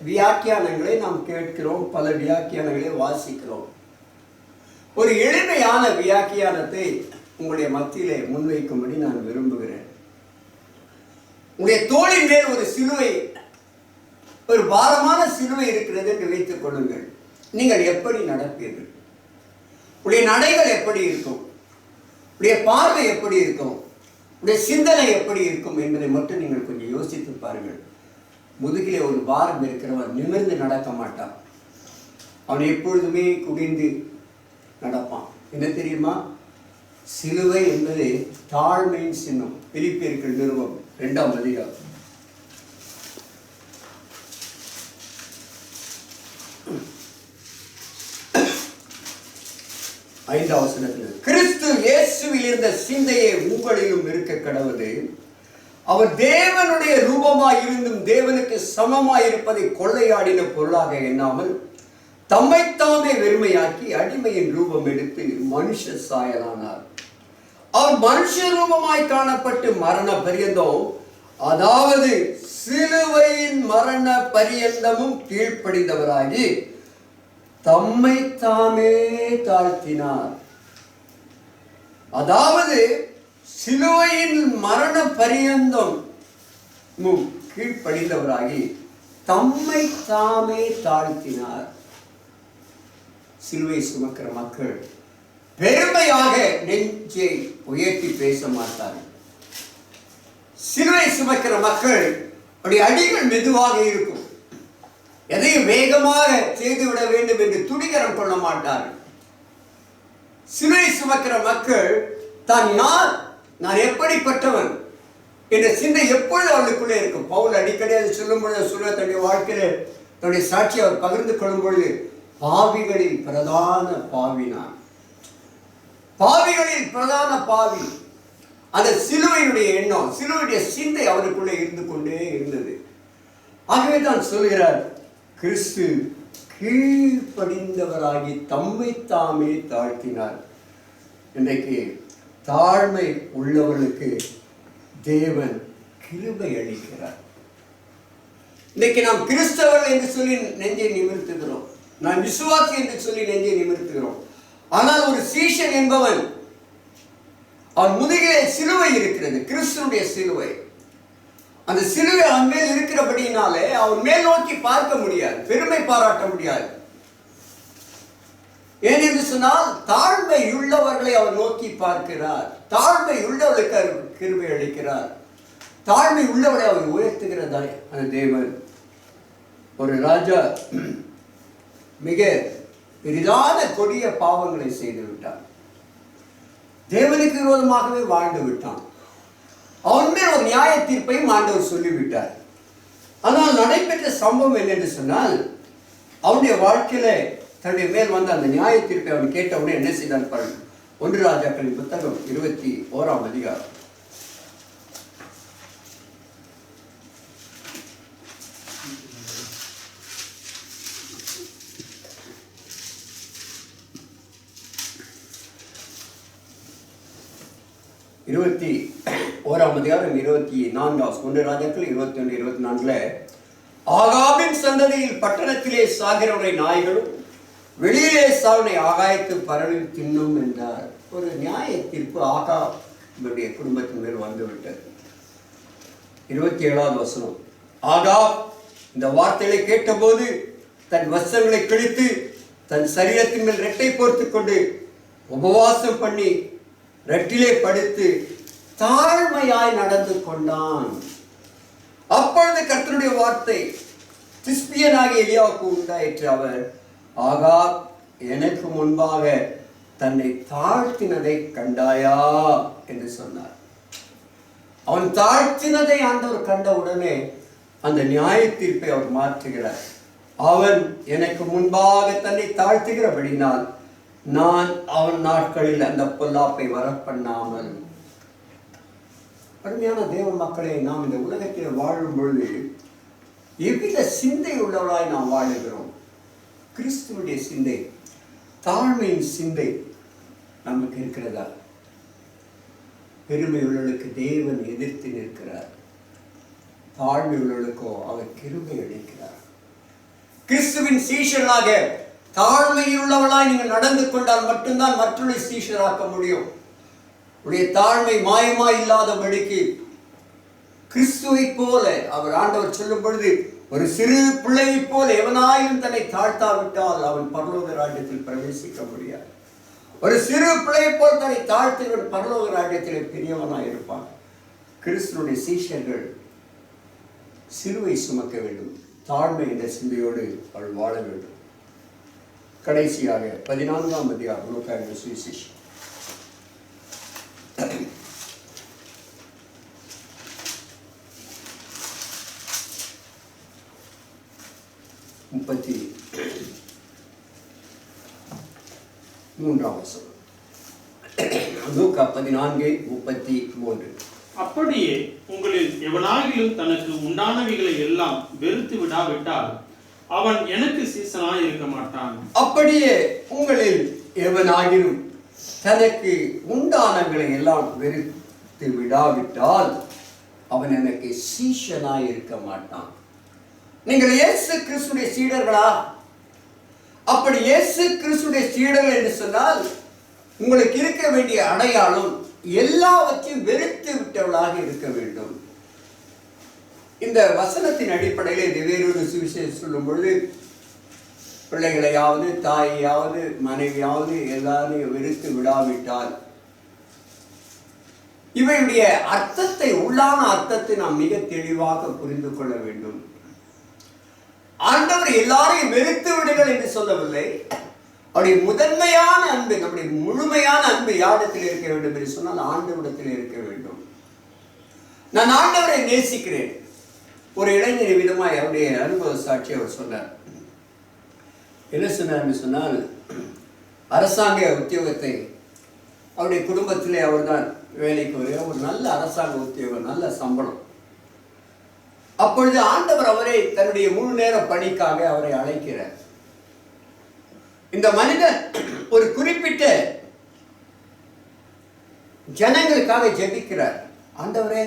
வியாக்கியானங்களை நாம் கேட்கிறோம், பல வியாக்கியானங்களை வாசிக்கிறோம். ஒரு எளிமையான வியாக்கியானத்தை உங்களுடைய மத்தியிலே முன்வைக்கும்படி நான் விரும்புகிறேன். உங்களுடைய தோளின் மேல் ஒரு சிலுவை, ஒரு பாரமான சிலுவை இருக்கிறது என்று வைத்துக் கொள்ளுங்கள். நீங்கள் எப்படி நடப்பீர்கள்? உடைய நடைகள் எப்படி இருக்கும்? உடைய பார்வை எப்படி இருக்கும்? உடைய சிந்தனை எப்படி இருக்கும் என்பதை மட்டும் நீங்கள் கொஞ்சம் யோசித்து பாருங்கள். முதுகிலே ஒரு பாரம் இருக்கிறவன் நிமிர்ந்து நடக்க மாட்டான். அவன் எப்பொழுதுமே குனிந்து நடப்பான். என்ன தெரியுமா? சிலுவை என்பது தாழ்மையின் சின்னம். பிலிப்பியர்கள் நிறுவம் 2ஆம் அதிகாரம் 5ஆம் வசனத்தில், கிறிஸ்து இயேசுவில் இருந்த சிந்தையே உங்களிலும் இருக்க கடவுது. அவர் தேவனுடைய ரூபமாய் இருந்தும் தேவனுக்கு சமமாய் இருப்பதை கொள்ளையாடின பொருளாக எண்ணாமல் தம்மைத்தாமே வெறுமையாக்கி அடிமையின் ரூபம் எடுத்து மனுஷ சாயலானார். அவர் மனுஷ ரூபமாய் காணப்பட்டு மரண பரியந்தம், அதாவது சிலுவையின் மரண பரியந்தமும் கீழ்ப்படிந்தவராகி தம்மை தாமே தாழ்த்தினார். அதாவது சிலுவையின் மரண பரியந்தம் கீழ்ப்படிந்தவராகி தம்மை தாமே தாழ்த்தினார். சிலுவை சுமக்கிற மக்கள் பெருமையாக நெஞ்சை உயர்த்தி பேச மாட்டார்கள். சிலுவை சுமக்கிற மக்கள் அப்படி அடிகள் மெதுவாக இருக்கும். எதையும் வேகமாக செய்துவிட வேண்டும் என்று துணிகரம் கொள்ள மாட்டார்கள். சிலுவை சுமக்கிற மக்கள் தான் நான் எப்படிப்பட்டவன் என்ற சிந்தை எப்பொழுது அவளுக்குள்ளே இருக்கும். பவுல் அடிக்கடி அதை சொல்லும் பொழுது சொல்ல, தன்னுடைய வாழ்க்கையில் தன்னுடைய சாட்சியை அவர் பகிர்ந்து கொள்ளும் பொழுது, பாவிகளில் பிரதான பாவி நான், பாவிகளில் பிரதான பாவி. அந்த சிலுவையினுடைய எண்ணம், சிலுவையுடைய சிந்தை அவருக்குள்ளே இருந்து கொண்டே இருந்தது. ஆகவே தான் சொல்கிறார், கிறிஸ்து கீழ்ப்படிந்தவராகி தம்மை தாமே தாழ்த்தினார். இன்றைக்கு தாழ்மை உள்ளவர்களுக்கு தேவன் கிருபை அளிக்கிறார். இன்றைக்கு நாம் கிறிஸ்தவர்கள் என்று சொல்லி நெஞ்சை நிமிர்த்துகிறோம், நாம் விசுவாசி என்று சொல்லி நெஞ்சை நிமிர்த்துகிறோம். ஆனால் ஒரு சீஷன் என்பவன், அவன் முதுகிலே சிலுவை இருக்கிறது, கிறிஸ்துடைய சிலுவை. அந்த சிலுவை அவன் மேல் இருக்கிறபடினாலே அவன் மேல் நோக்கி பார்க்க முடியாது, பெருமை பாராட்ட முடியாது. ஏனென்று சொன்னால் தாழ்மை உள்ளவர்களை அவர் நோக்கி பார்க்கிறார். தாழ்மை உள்ளவர்களுக்கு அவர் கிருபை அளிக்கிறார். தாழ்மை உள்ளவரை அவர் உயர்த்துகிறதா அந்த தேவன். ஒரு ராஜா மிக பெரிதான கொடிய பாவங்களை செய்து விட்டான். தேவனுக்கு விரோதமாகவே வாழ்ந்து விட்டான். அவன் மேல் ஒரு நியாய தீர்ப்பையும் ஆண்டவர் சொல்லிவிட்டார். ஆனால் நடைபெற்ற சம்பவம் என்னென்று சொன்னால், அவனுடைய வாழ்க்கையில தன்னுடைய மேல் வந்த அந்த நியாய தீர்ப்பை அவன் கேட்டவுடனே என்ன செய்தான் பாருங்கள். 1 ராஜாக்களின் புத்தகம் 21ஆம் அதிகாரம் 21ஆம் அதிகாரம் 24. 1 ராஜாக்கள் 21-24. ஆகாபின் சந்ததியில் பட்டணத்திலே சாகிறவனை நாய்களும் வெளியிலே சாவனை ஆகாயத்து பறவையும் தின்னும் என்றார். ஒரு நியாய தீர்ப்பு ஆகாபுடைய குடும்பத்தின் மேல் வந்துவிட்டது. 27வது வசனம். ஆகாப் இந்த வார்த்தைகளை கேட்டபோது தன் வஸ்திரங்களை கிழித்து தன் சரீரத்தின் மேல் ரெட்டை போர்த்து கொண்டு உபவாசம் பண்ணி ரெட்டிலே படுத்து தாழ்மையாய் நடந்து கொண்டான். அப்பொழுது கர்த்தருடைய வார்த்தை திஸ்பியனாகிய எலியாவுக்கு உண்டாயிற்று. அவர், ஆகாப் எனக்கு முன்பாக தன்னை தாழ்த்தினதை கண்டாயா என்று சொன்னார். அவன் தாழ்த்தினதை ஆண்டவர் கண்ட உடனே அந்த நியாய தீர்ப்பை அவர் மாற்றுகிறார். அவன் எனக்கு முன்பாக தன்னை தாழ்த்துகிறபடினால் நான் அவன் நாட்களில் அந்த பொல்லாப்பை வரப்பண்ணாமல். அருமையான தேவ மக்களே, நாம் இந்த உலகத்தில் வாழும் பொழுது எவ்வித சிந்தை உள்ளவளாய் நாம் வாழுகிறோம்? கிறிஸ்துவுடைய சிந்தை, தாழ்மையின் சிந்தை நமக்கு இருக்கிறதா? பெருமை உள்ளவர்களுக்கு தேவன் எதிர்த்து நிற்கிறார், தாழ்மை உள்ளவர்களுக்கோ அவர் கிருபை அளிக்கிறார். கிறிஸ்துவின் சீஷர்களாக தாழ்மையில் உள்ளவளாய் நீங்கள் நடந்து கொண்டால் மட்டும்தான் மற்றொரு சீஷராக்க முடியும். உடைய தாழ்மை மாயமா இல்லாதபடிக்கு கிறிஸ்துவை போல அவர் ஆண்டவர் சொல்லும் பொழுது, ஒரு சிறு பிள்ளையை போல எவனாயும் தன்னை தாழ்த்தாவிட்டால் அவன் பரலோக ராஜ்யத்தில் பிரவேசிக்க முடியாது. ஒரு சிறு பிள்ளையை போல் தன்னை தாழ்த்தியவன் பரலோக ராஜ்யத்தில் பெரியவனாய் இருப்பான். கிறிஸ்துவுடைய சீஷர்கள் சிலுவை சுமக்க வேண்டும், தாழ்மை என்ற சிந்தையோடு அவள் வாழ வேண்டும். கடைசியாக 14ஆம் அதிகாரம் லூக்கா சுவிசேஷம் 33ஆம் வசனம். லூக்கா 14:33. அப்படியே உங்களில் எவனாகிலும் தனக்கு உண்டானவைகளை எல்லாம் வெறுத்து விடாவிட்டால் அவன் எனக்கு சீசனாய் இருக்க மாட்டான். அப்படியே உங்களில் எவனாகிலும் தனக்கு உண்டானங்களை எல்லாம் வெறுத்து விடாவிட்டால் அவன் எனக்கு சீஷனாய் இருக்க மாட்டான். நீங்கள் இயேசு கிறிஸ்துடைய சீடர்களா? அப்படி இயேசு கிறிஸ்துடைய சீடர்கள் என்று சொன்னால் உங்களுக்கு இருக்க வேண்டிய அடையாளம் எல்லாவற்றையும் வெறுத்து விட்டவளாக இருக்க வேண்டும். இந்த வசனத்தின் அடிப்படையில் இது வேறொரு சுவிசேஷம் சொல்லும் பொழுது, பிள்ளைகளையாவது தாயையாவது மனைவியாவது எல்லாரையும் வெறுத்து விடாவிட்டால், இவையுடைய அர்த்தத்தை, உள்ளான அர்த்தத்தை நாம் மிக தெளிவாக புரிந்து கொள்ள வேண்டும். ஆண்டவர் எல்லாரையும் வெறுத்து விடுங்கள் என்று சொல்லவில்லை. அவருடைய முதன்மையான அன்பு, நம்முடைய முழுமையான அன்பு யாரிடத்தில் இருக்க வேண்டும் என்று சொன்னால் ஆண்டவரிடத்தில் இருக்க வேண்டும். நான் ஆண்டவரை நேசிக்கிறேன். ஒரு இளைஞர் விதமாய் அவருடைய அனுபவ சாட்சி அவர் சொன்னார். என்ன சொன்னார்னு சொன்னால், அரசாங்க உத்தியோகத்தை அவருடைய குடும்பத்திலே அவர் தான் வேலைக்கு வருகிறார். ஒரு நல்ல அரசாங்க உத்தியோகம், நல்ல சம்பளம். அப்பொழுது ஆண்டவர் அவரை தன்னுடைய முழு நேர பணிக்காக அவரை அழைக்கிறார். இந்த மனிதன் ஒரு குறிப்பிட்ட ஜனங்களுக்காக ஜெபிக்கிறார். ஆண்டவரே,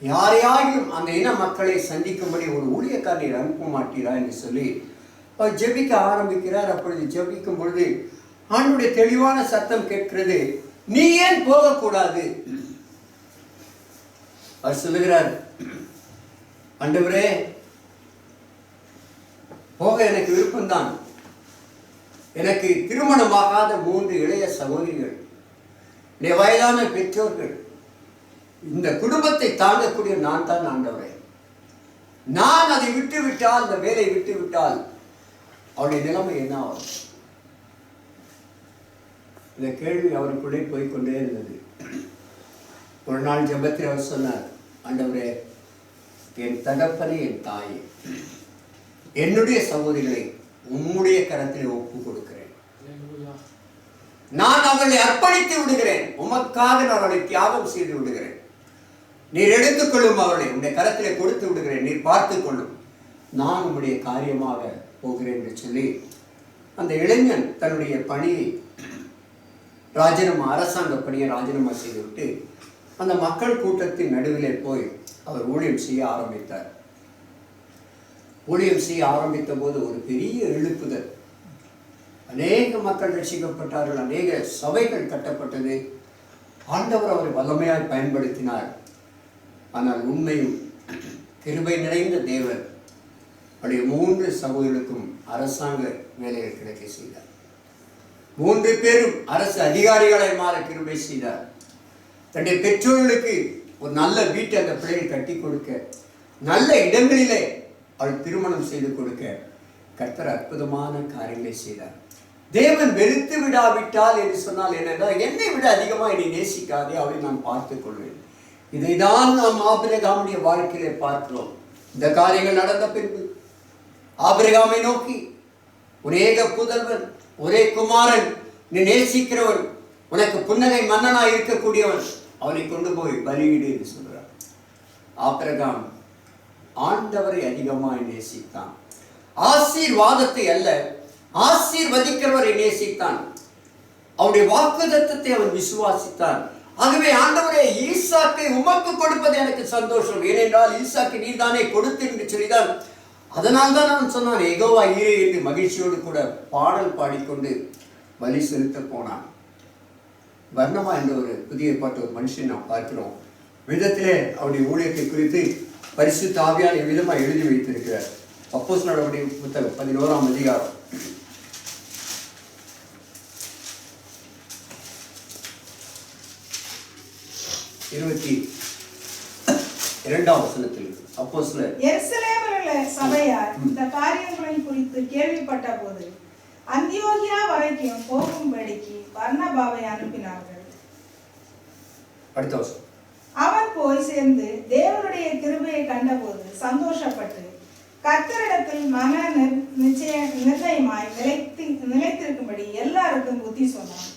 யாரையாகிலும் அந்த இன மக்களை சந்திக்கும்படி ஒரு ஊழியக்காரரை அனுப்ப மாட்டீரா என்று சொல்லி அவர் ஜெபிக்க ஆரம்பிக்கிறார். அப்பொழுது ஜெபிக்கும் பொழுது ஆண்டவருடைய தெளிவான சத்தம் கேட்கிறது, நீ ஏன் போகக்கூடாது? அவர் சொல்லுகிறார், ஆண்டவரே, போக எனக்கு விருப்பம்தான். எனக்கு திருமணமாகாத 3 இளைய சகோதரிகள், வயதான பெற்றோர்கள், இந்த குடும்பத்தை தாங்கக்கூடிய நான் தான் ஆண்டவரே. நான் அதை விட்டு விட்டால், இந்த வேலை விட்டு விட்டால் அவருடைய நிலைமை என்ன ஆகும்? இந்த கேள்வி அவருக்குள்ளே போய்கொண்டே இருந்தது. ஒரு நாள் ஜெபத்தில் அவர் சொன்னார், ஆண்டவரே, என் தகப்பனே, என் தாயே, என்னுடைய சகோதரிகளை உம்முடைய கரத்தில் ஒப்பு கொடுக்கிறேன். நான் அவர்களை அர்ப்பணித்து விடுகிறேன். உமக்காக நான் அவர்களை தியாகம் செய்து விடுகிறேன். நீர் எடுத்துக்கொள்ளும், அவர்களை உடைய கரத்திலே கொடுத்து விடுகிறேன். நீர் பார்த்துக் கொள்ளும், நான் உம்முடைய காரியமாக போகிறேன் என்று சொல்லி அந்த இளைஞன் தன்னுடைய பணியை அரசாங்க பணியை ராஜினாமா செய்துவிட்டு அந்த மக்கள் கூட்டத்தின் நடுவிலே போய் அவர் ஊழியம் செய்ய ஆரம்பித்தார். ஊழியம் செய்ய ஆரம்பித்த போது ஒரு பெரிய எழுப்புதல், அநேக மக்கள் ரட்சிக்கப்பட்டார்கள், அநேக சபைகள் கட்டப்பட்டது. ஆண்டவர் அவரை வல்லமையாய் பயன்படுத்தினார். ஆனால் உண்மையும் கிருபை நிறைந்த தேவன் அவருடைய 3 சகோதரர்களுக்கும் அரசாங்க வேலைகள் கிடைக்க செய்தார். 3 பேரும் அரசு அதிகாரிகளை மாற கிருபை செய்தார். தன்னுடைய பெற்றோர்களுக்கு ஒரு நல்ல வீட்டை அந்த பிள்ளைகள் கட்டி கொடுக்க, நல்ல இடங்களிலே அவள் திருமணம் செய்து கொடுக்க கர்த்தர் அற்புதமான காரியங்களை செய்தார். தேவன் வெறுத்து விடாவிட்டால் என்று சொன்னால் என்னென்றால், என்னை விட அதிகமாக என்னை நேசிக்காதே, அவளை நான் பார்த்துக் கொள்வேன். இதைதான் நாம் ஆபிரகாமுடைய வாழ்க்கையிலே பார்க்கிறோம். இந்த காரியங்கள் நடந்த பின்பு ஆபிரகாமை நோக்கி, ஒரேக புதல்வன், ஒரே குமாரன், நீ நேசிக்கிறவன், உனக்கு புன்னகை மன்னனாய் இருக்கக்கூடியவன், அவனை கொண்டு போய் பலியிடு என்று சொல்கிறார். ஆபிரகாம் ஆண்டவரை அதிகமாய் நேசித்தான். ஆசீர்வாதத்தை அல்ல, ஆசீர்வதிக்கிறவரை நேசித்தான். அவருடைய வாக்குத்தத்தத்தை அவன் விசுவாசித்தான். ஆகவே ஆண்டவரே, ஈசாக்கை உமக்கு கொடுப்பது எனக்கு சந்தோஷம், ஏனென்றால் ஈசாக்கை நீர்தானே கொடுத்து என்று சொல்லிதான். அதனால் தான் அவன் சொன்னான், யெகோவா ஈரே என்று மகிழ்ச்சியோடு கூட பாடல் பாடிக்கொண்டு பலி செலுத்த போனான். பர்னபா என்ற ஒரு புதிய பாட்டு ஒரு மனுஷன் நாம் பார்க்கிறோம். விதத்திலே அவருடைய ஊழியத்தை குறித்து பரிசுத்த ஆவியானவர் விதமாக எழுதி வைத்திருக்கிறார். அப்போஸ்தலர்களுடைய புத்தகம் 11ஆம் அதிகாரம் 22ஆம் வசனத்தில் அப்போஸ்தலர் எருசலேமில் உள்ள சபையார் இந்த காரியங்களை குறித்து கேள்விப்பட்ட போது அந்தியோகியா வரைக்கும் போகும்படிக்கு பர்னபாவை அனுப்பினார்கள். அடுத்த வசனம். அவன் போய் சேர்ந்து தேவனுடைய கிருபையை கண்டபோது சந்தோஷப்பட்டு கர்த்தரிடத்தில் மன நிர்ணயமாய் நிலைத்திருக்கும்படி எல்லாருக்கும் புத்தி சொன்னான்.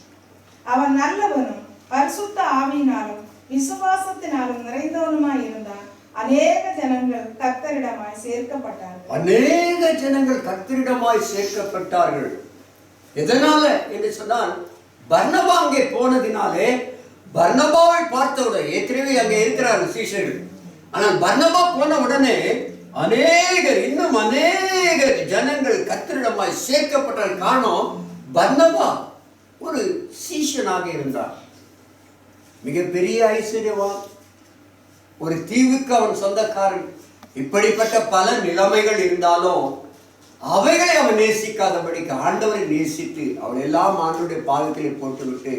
அவன் நல்லவனும் பரிசுத்த ஆவியினாலும் விசுவாசத்தினாலும் நிறைந்தவனுமாய் இருந்தான். அநேக ஜனங்கள் கர்த்தரிடமாய் சேர்க்கப்பட்டார்கள். அநேக ஜனங்கள் கர்த்தரிடமாய் சேர்க்கப்பட்டார்கள். எதனால என்று சொன்னால், பர்னபா அங்கே போனதினாலே. பர்னபாவை பார்த்தவுடன் ஏற்கனவே அங்கே இருக்கிறார்கள் சீஷர்கள். ஆனால் பர்னபா போன உடனே இன்னும் அநேக ஜனங்கள் கர்த்தரிடமாய் சேர்க்கப்பட்டார்கள். காரணம், பர்னபா ஒரு சீஷனாக இருந்தார். மிகப்பெரிய ஐஸ்வர்யவான், ஒரு தீவுக்கு அவன் சொந்தக்காரன். இப்படிப்பட்ட பல நிலைமைகள் இருந்தாலும் அவைகளை அவன் நேசிக்காதபடிக்கு ஆண்டவரை நேசித்து அவள் எல்லாம் ஆண்டவருடைய பாதத்திலே போட்டுவிட்டு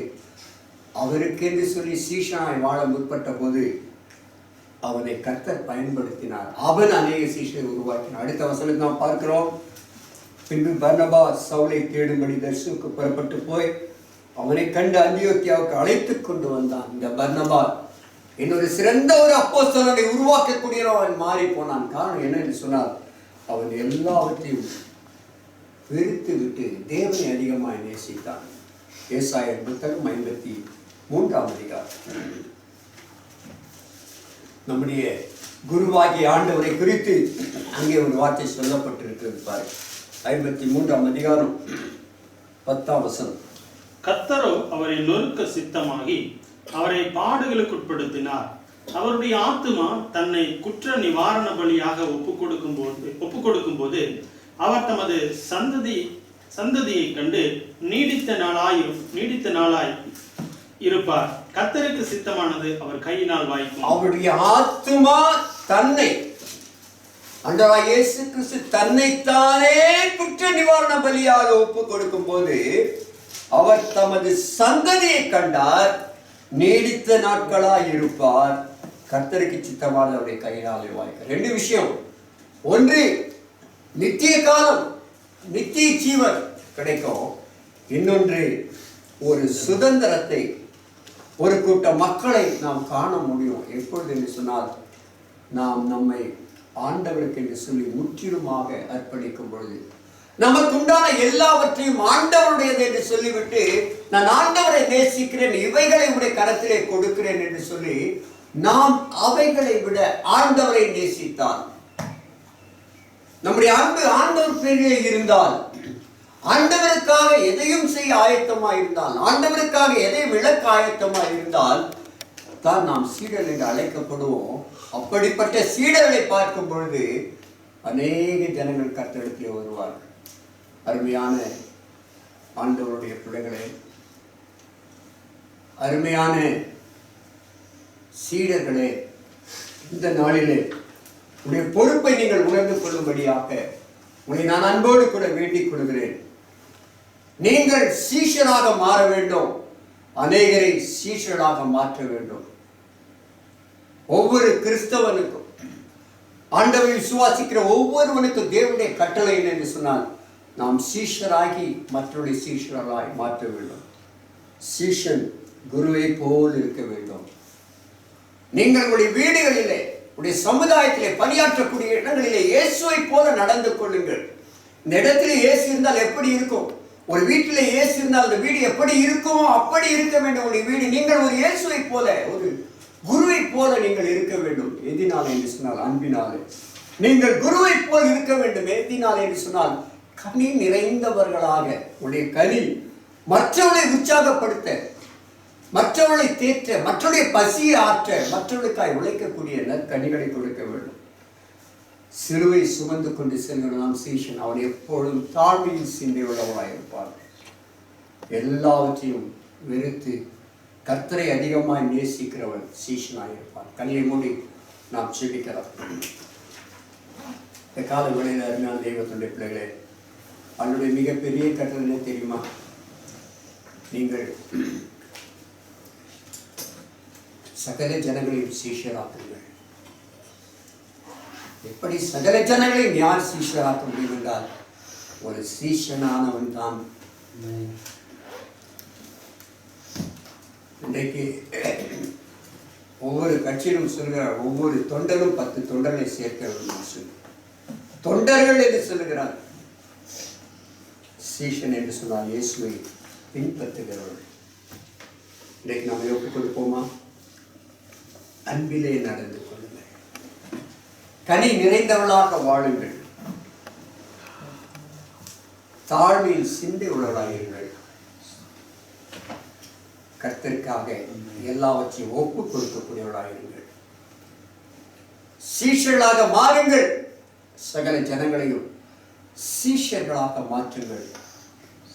அவருக்கென்று சொல்லி சீஷனாய் வாழ முற்பட்ட போது அவனை கர்த்தர் பயன்படுத்தினார். அவன் அநேக சீஷரை உருவாக்கினார். அடுத்த வசனத்தை நாம் பார்க்கிறோம். பின்பு பர்னபா சவுலை தேடும்படி தர்சுக்கு புறப்பட்டு போய் அவனை கண்டு அந்தியோக்கியாவுக்கு அழைத்து கொண்டு வந்தான். இந்த பர்னபா இன்னொரு சிறந்த ஒரு அப்போஸ்தலனை உருவாக்கக்கூடிய அவன் மாறி போனான். காரணம் என்ன என்று சொன்னால், அவன் எல்லாவற்றையும் வெறுத்து விட்டு தேவனை அதிகமாய் நேசித்தான். ஏசாயா புத்தகம் 53ஆம் அதிகாரம். நம்முடைய குருவாகிய ஆண்டவரை குறித்து அங்கே ஒரு வார்த்தை சொல்லப்பட்டிருக்கிறது பாரு. 53ஆம் அதிகாரம் 10ஆம் வசனம். கர்த்தரோ அவரை நொறுக்க சித்தமாகி அவரை பாடுகளுக்கு உட்படுத்தினார். அவருடைய ஆத்துமா தன்னை குற்ற நிவாரண பலியாக ஒப்பு கொடுக்கும் போது அவர் தமது சந்ததியை கண்டு நீடித்த நாளாய் இருப்பார். கர்த்தருக்கு சித்தமானது அவர் கையினால் வாய்க்கும். அவருடைய ஆத்துமா தன்னை, ஆண்டவராகிய இயேசு கிறிஸ்து தன்னைத்தானே குற்ற நிவாரண பலியாக ஒப்பு கொடுக்கும் போது அவர் தமது சந்ததியை கண்டார், நீடித்த நாட்களாய் இருப்பார். கர்த்தருக்கு சித்தமான அவருடைய கையினாலே வாய்க்க. ரெண்டு விஷயம். ஒன்று, நித்திய காலம், நித்திய ஜீவன் கிடைக்கும். இன்னொன்று, ஒரு சுதந்திரத்தை, ஒரு கூட்ட மக்களை நாம் காண முடியும். எப்பொழுது என்று சொன்னால், நாம் நம்மை ஆண்டவருக்கு என்று சொல்லி முற்றிலுமாக அர்ப்பணிக்கும் பொழுது, நமக்கு உண்டான எல்லாவற்றையும் ஆண்டவருடையது என்று சொல்லிவிட்டு, நான் ஆண்டவரை நேசிக்கிறேன், இவைகளை உடைய கரத்திலே கொடுக்கிறேன் என்று சொல்லி நாம் அவைகளை விட ஆண்டவரை நேசித்தால், நம்முடைய அன்பு ஆண்டவர் பேரிலே இருந்தால், ஆண்டவருக்காக எதையும் செய்ய ஆயத்தமாக இருந்தால், ஆண்டவருக்காக எதையும் இழக்க ஆயத்தமாக இருந்தால் தான் நாம் சீடர் என்று அழைக்கப்படுவோம். அப்படிப்பட்ட சீடர்களை பார்க்கும் பொழுது அநேக ஜனங்கள் கர்த்தரிடத்திலே வருவார்கள். அருமையான ஆண்டவருடைய பிள்ளைகளே, அருமையான சீடர்களே, இந்த நாளிலே உடைய பொறுப்பை நீங்கள் உணர்ந்து கொள்ளும்படியாக உங்களை நான் அன்போடு கூட வேண்டிக் கொள்கிறேன். நீங்கள் சீஷராக மாற வேண்டும், அநேகரை சீஷராக மாற்ற வேண்டும். ஒவ்வொரு கிறிஸ்தவனுக்கும், ஆண்டவரை விசுவாசிக்கிற ஒவ்வொருவனுக்கும் தேவனுடைய கட்டளை என்று சொன்னால், நாம் சீஷராகி மற்றவருடைய சீஷராய் மாற்ற வேண்டும். சீஷன் குருவை போல் இருக்க வேண்டும். நீங்கள் உங்களுடைய வீடுகளிலே, உடைய சமுதாயத்திலே, பணியாற்றக்கூடிய இடங்களிலே இயேசுவை போல நடந்து கொள்ளுங்கள். இந்த இடத்திலே இயேசு இருந்தால் எப்படி இருக்கும்? ஒரு வீட்டிலே இயேசு இருந்தால் அந்த வீடு எப்படி இருக்குமோ அப்படி இருக்க வேண்டும் உங்களுடைய வீடு. நீங்கள் ஒரு இயேசுவை போல, ஒரு குருவை போல நீங்கள் இருக்க வேண்டும். எதினாலே என்று சொன்னால் அன்பினாலே. நீங்கள் குருவை போல் இருக்க வேண்டும். எதினால் என்று சொன்னால் கனி நிறைந்தவர்களாக. உடைய கனி மற்றவர்களை உற்சாகப்படுத்த, மற்றவர்களை தேற்ற, மற்றவருடைய பசியை ஆற்ற, மற்றவர்களுக்காய் உழைக்கக்கூடிய நற்கனிகளை கொடுக்க வேண்டும். சிலுவை சுமந்து கொண்டு செல்கிறதாம் சீஷன். அவன் எப்பொழுதும் தாழ்மையில் சிந்தை உள்ளவனாயிருப்பான். எல்லாவற்றையும் வெறுத்து கர்த்தரை அதிகமாய் நேசிக்கிறவன் சீஷனாயிருப்பான். கனியை மூடி நாம் செபிக்கலாம். இந்த கால வேளையில் அருமையான தெய்வத்துடைய பிள்ளைகளே, அவனுடைய மிகப்பெரிய கட்டளை என்ன தெரியுமா? நீங்கள் சகல ஜனங்களையும் சீஷராக்குங்கள். எப்படி சகல ஜனங்களையும் யார் சீஷராக்க முடியும் என்றால் ஒரு சீஷனானவன் தான். இன்றைக்கு ஒவ்வொரு கட்சியிலும் சொல்கிறார், ஒவ்வொரு தொண்டரும் 10 தொண்டர்களை சேர்க்க வேண்டும். தொண்டர்கள் என்று சொல்லுகிறார். சீஷன் என்று சொன்னால் இயேசுவை பின்பற்றுகிறவர்கள். இன்றைக்கு நாம் ஒப்புக் கொடுப்போமா? அன்பிலே நடந்து கொள்ளுங்கள், கனி நிறைந்தவளாக வாழுங்கள், தாழ்மையில் சிந்தை உள்ளவளாயிருங்கள், கர்த்தருக்காக எல்லாவற்றையும் ஒப்புக் கொடுக்கக்கூடியவர்களாயிருங்கள், சீஷர்களாக மாறுங்கள், சகல ஜனங்களையும் சீஷர்களாக மாற்றுங்கள்.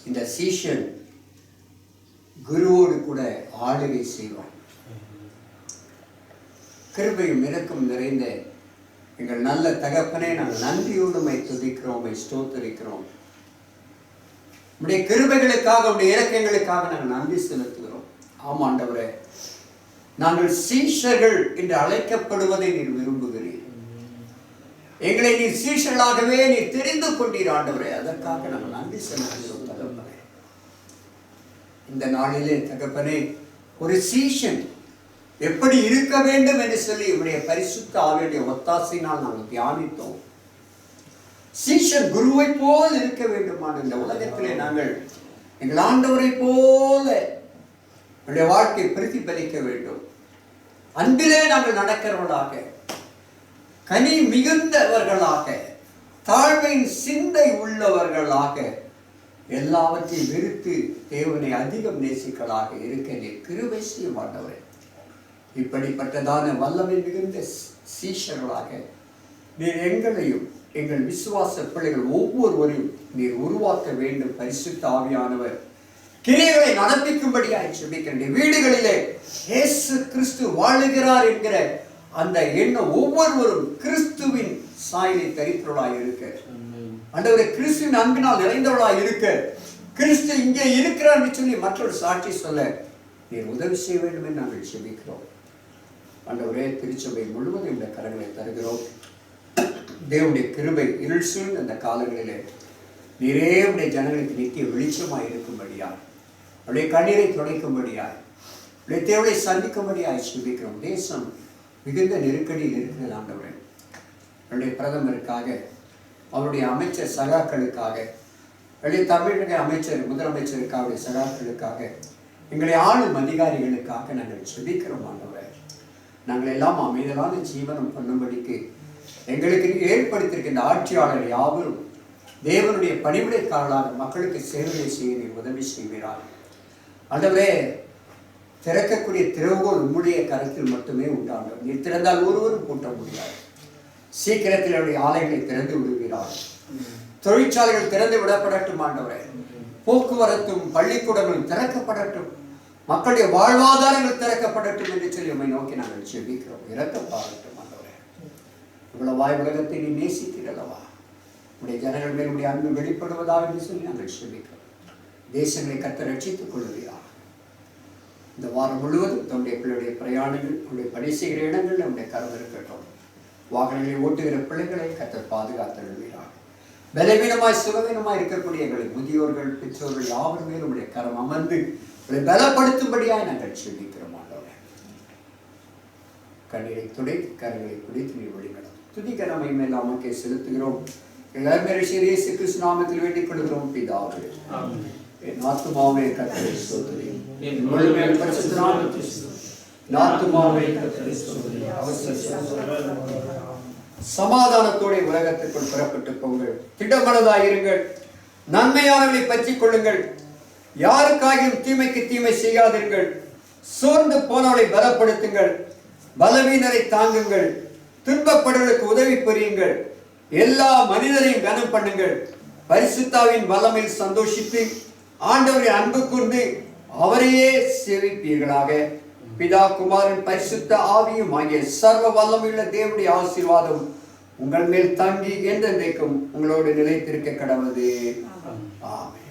இந்த சீஷன் குருவோடு கூட ஆளுகை செய்வான். கிருபையும் இரக்கம் நிறைந்த எங்கள் நல்ல தகப்பனே, நாங்கள் நன்றியோடு உம்மை துதிக்கிறோம், உம்மை ஸ்தோத்திரிக்கிறோம். உம்முடைய கிருபைகளுக்காக, உம்முடைய இரக்கங்களுக்காக நாங்கள் நன்றி செலுத்துகிறோம். ஆமாண்டவரே, நாங்கள் சீஷர்கள் என்று அழைக்கப்படுவதை நீர் விரும்புகிறீர். எங்களை நீர் சீஷர்களாகவே நீர் தெரிந்து கொண்டீர் ஆண்டவரே. அதற்காக நாங்கள் நன்றி செலுத்துகிறோம் தகப்பனே. இந்த நாளிலே தகப்பனே, ஒரு சீஷன் எப்படி இருக்க வேண்டும் என்று சொல்லி இவருடைய பரிசுத்த ஆவியுடைய ஒத்தாசையினால் நாங்கள் தியானித்தோம். சீஷன் குருவை போல் இருக்க வேண்டுமான இந்த உலகத்திலே நாங்கள் எங்கள் ஆண்டவரை போல நம்முடைய வாழ்க்கை பிரதிபலிக்க வேண்டும். அன்பிலே நாங்கள் நடக்கிறவர்களாக, கனி மிகுந்தவர்களாக, தாழ்மையின் சிந்தை உள்ளவர்களாக, எல்லாவற்றையும் வெறுத்து தேவனை அதிகம் நேசிக்கலாக இருக்க நீர் கிருபை செய்ய ஆண்டவரே. இப்படிப்பட்டதான வல்லமை மிகுந்த சீஷர்களாக நீர் எங்களையும் எங்கள் விசுவாச பிள்ளைகள் ஒவ்வொருவரையும் நீர் உருவாக்க வேண்டும். பரிசுத்த ஆவியானவர் கிரியைகளை நடப்பிக்கும்படியாய் செபிக்கின்றேன். வீடுகளிலே இயேசு கிறிஸ்து வாழுகிறார் என்கிற அந்த எண்ணம் ஒவ்வொருவரும் கிறிஸ்துவின் சாயலை தரித்தவர்களாய் இருக்க, ஆண்டவரே கிறிஸ்துவின் அன்பினால் நிறைந்தவர்களாய் இருக்க, கிறிஸ்து இங்கே இருக்கிறார் என்று சொல்லி மற்றொரு சாட்சி சொல்ல நீர் உதவி செய்ய வேண்டும் என்று நாங்கள் செபிக்கிறோம். ஆண்டவரே, திருச்சபை முழுவதும் இந்த கரங்களை தருகிறோம். தேவனுடைய கிருபை இருள் சூழ்ந்த அந்த காலங்களிலே நீரே உடைய ஜனங்களுக்கு நித்திய வெளிச்சமாய் இருக்கும்படியாய், அவருடைய கண்ணீரை துடைக்கும்படியாய், அவருடைய தேவனை சந்திக்கும்படியாய் செபிக்கிறோம். தேசம் மிகுந்த நெருக்கடியில் இருக்கிறது ஆண்டவரே. அவருடைய பிரதமருக்காக, அவருடைய அமைச்சர் சகாக்களுக்காக, அவருடைய தமிழக அமைச்சர் முதலமைச்சருக்காக, அவருடைய சகாக்களுக்காக, எங்களை ஆளும் அதிகாரிகளுக்காக நாங்கள் செபிக்கிறோம் ஆண்டவரே. நாங்கள் எல்லாம் அமைதலான ஜீவனம் பண்ணும்படிக்கு எங்களுக்கு ஏற்படுத்தியிருக்கின்ற ஆட்சியாளர் யாவரும் தேவனுடைய பணிவிடைக்காரர்களாக மக்களுக்கு சேவை செய்ய நீர் உதவி செய்வீராக. ஆண்டவரே, திறக்கக்கூடிய திறவுகோல் உம்முடைய கரத்தில் மட்டுமே உண்டாகும். நீர் திறந்தால் ஒருவரும் கூட்ட முடியாது. சீக்கிரத்தில் அவருடைய ஆலைகளை திறந்து விடுவீராக. தொழிற்சாலைகள் திறந்து விடப்படட்டும் ஆண்டவரே. போக்குவரத்தும் பள்ளிக்கூடங்களும் திறக்கப்படட்டும். மக்களுடைய வாழ்வாதாரங்கள் திறக்கப்படட்டும் என்று சொல்லி உம்மை நோக்கி நாங்கள் செபிக்கிறோம். இரக்கம் பாராட்டும் ஆண்டவரே. இவ்வளவு வாய் உலகத்தை நீ நேசிக்கிறல்லவா? உடைய ஜனங்கள் மேல் உடைய அன்பு வெளிப்படுவதாக என்று சொல்லி நாங்கள் செபிக்கிறோம். தேசங்களை கர்த்தர் ரட்சித்துக் கொள்வீராக. இந்த வாரம் முழுவதும் தன்னுடைய பிள்ளையுடைய பிரயாணங்கள், உடைய பணி செய்கிற இடங்கள் நம்முடைய கரம் இருக்கட்டும். வாகனங்களை ஓட்டுகிற பிள்ளைகளை கர்த்தர் பாதுகாத்தருள்வீராக. பலவீனமாய் சுகவீனமாய் இருக்கக்கூடிய எங்களை முதியோர்கள், பெற்றோர்கள் யாவர் மேலும் உடைய கரம் அமர்ந்து பலப்படுத்தும்படியாய் நாங்கள் செபிக்கிறோம் ஆண்டவரே. கண்ணீரை துடைத்து கரங்களை பிடித்து நீர் வழிநடத்தும். துதிக்கரமை மேல் நமக்கே செலுத்துகிறோம். எல்லாருமே இயேசு கிறிஸ்து நாமத்தில் வேண்டிக் கொள்கிறோம் பிதாவே. என் ஆத்துமாவே கர்த்தரை ஸ்தோத்திரி. என் முழுமையான பரிசுத்த நாமத்தில் ஆத்துமாவே கர்த்தரை ஸ்தோத்திரி. அவசியம் சமாதானத்தோட உலகத்திற்குள் புறப்பட்டு போங்கள். திடமனதாயிருங்கள், நன்மையானவர்களை பற்றிக் கொள்ளுங்கள், யாருக்காகியும் தீமைக்கு தீமை செய்யாதீர்கள், சோர்ந்து போனவர்களை பலப்படுத்துங்கள், பலவீனரை தாங்குங்கள், துன்பப்படுவதற்கு உதவி புரியுங்கள், எல்லா மனிதரையும் கனம் பண்ணுங்கள், பரிசுத்தாவின் வல்லமையில் சந்தோஷித்து ஆண்டவரை அன்பு கூர்ந்து அவரையே சேவிப்பீர்களாக. பிதா குமாரன் பரிசுத்த ஆவியும் ஆகிய சர்வ வல்லமையுள்ள தேவனுடைய ஆசீர்வாதம் உங்கள் மேல் தங்கி என்றென்றைக்கும் உங்களோடு நிலைத்திருக்க கடவுளது. ஆமென்.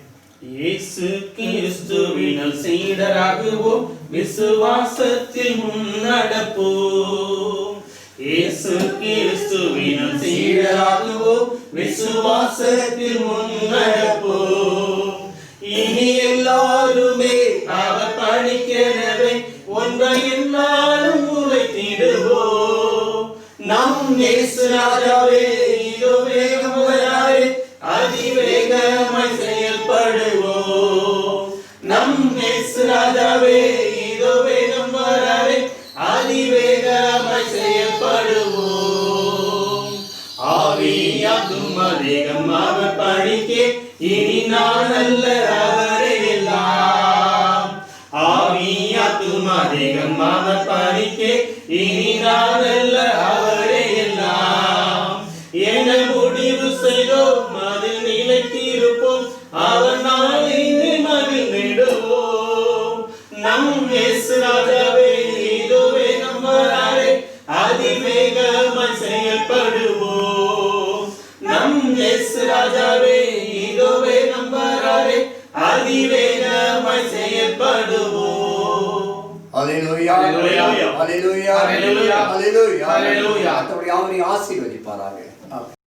இயேசு கிறிஸ்துவினால் சீடராகுவோம், விசுவாசத்தில் முன்னடப்போம். இயேசு கிறிஸ்துவினால் சீடராகுவோம், விசுவாசத்தில் முன்னடப்போம். இனி எல்லாருமே அவர் பணிக்கெனவே ஒன்றை என்னாலும் உழைத்திடுவோம். நம் இயேசு ராஜாவே இதோ வேகம் வராரே, அதிவேகமாய் செயல்படுவோம். நம் இயேசு ராஜாவே இதோ வேகம் வராரே, அதிவேகமாய் செயல்படுவோம். ஆவியாகும் அதிகம் அவர் பணிக்கே, இனி நான் அல்ல அவரே எல்லாம். ஆவியாகும் அதிகம் அவர் பணிக்கே, இனி நான் அல்ல அவரே எல்லாம். என முடிவு செய்தோம் அதில் நிலைத்திருப்போம், அவர் நாளினை மகிழ்ந்திடுவோம். நம் இயேசு ராஜாவே இதோ வேகம் வராரே, அதிவேகமாய் செயல்படுவோம். நம் இயேசு ராஜாவே இதோ வேகம் வராரே, அதிவேகமாய் செயல்படுவோம். அல்லேலூயா, அல்லேலூயா, அல்லேலூயா, அல்லேலூயா, அல்லேலூயா, அல்லேலூயா. கர்த்தர் அவரை ஆசீர்வதிப்பாராக.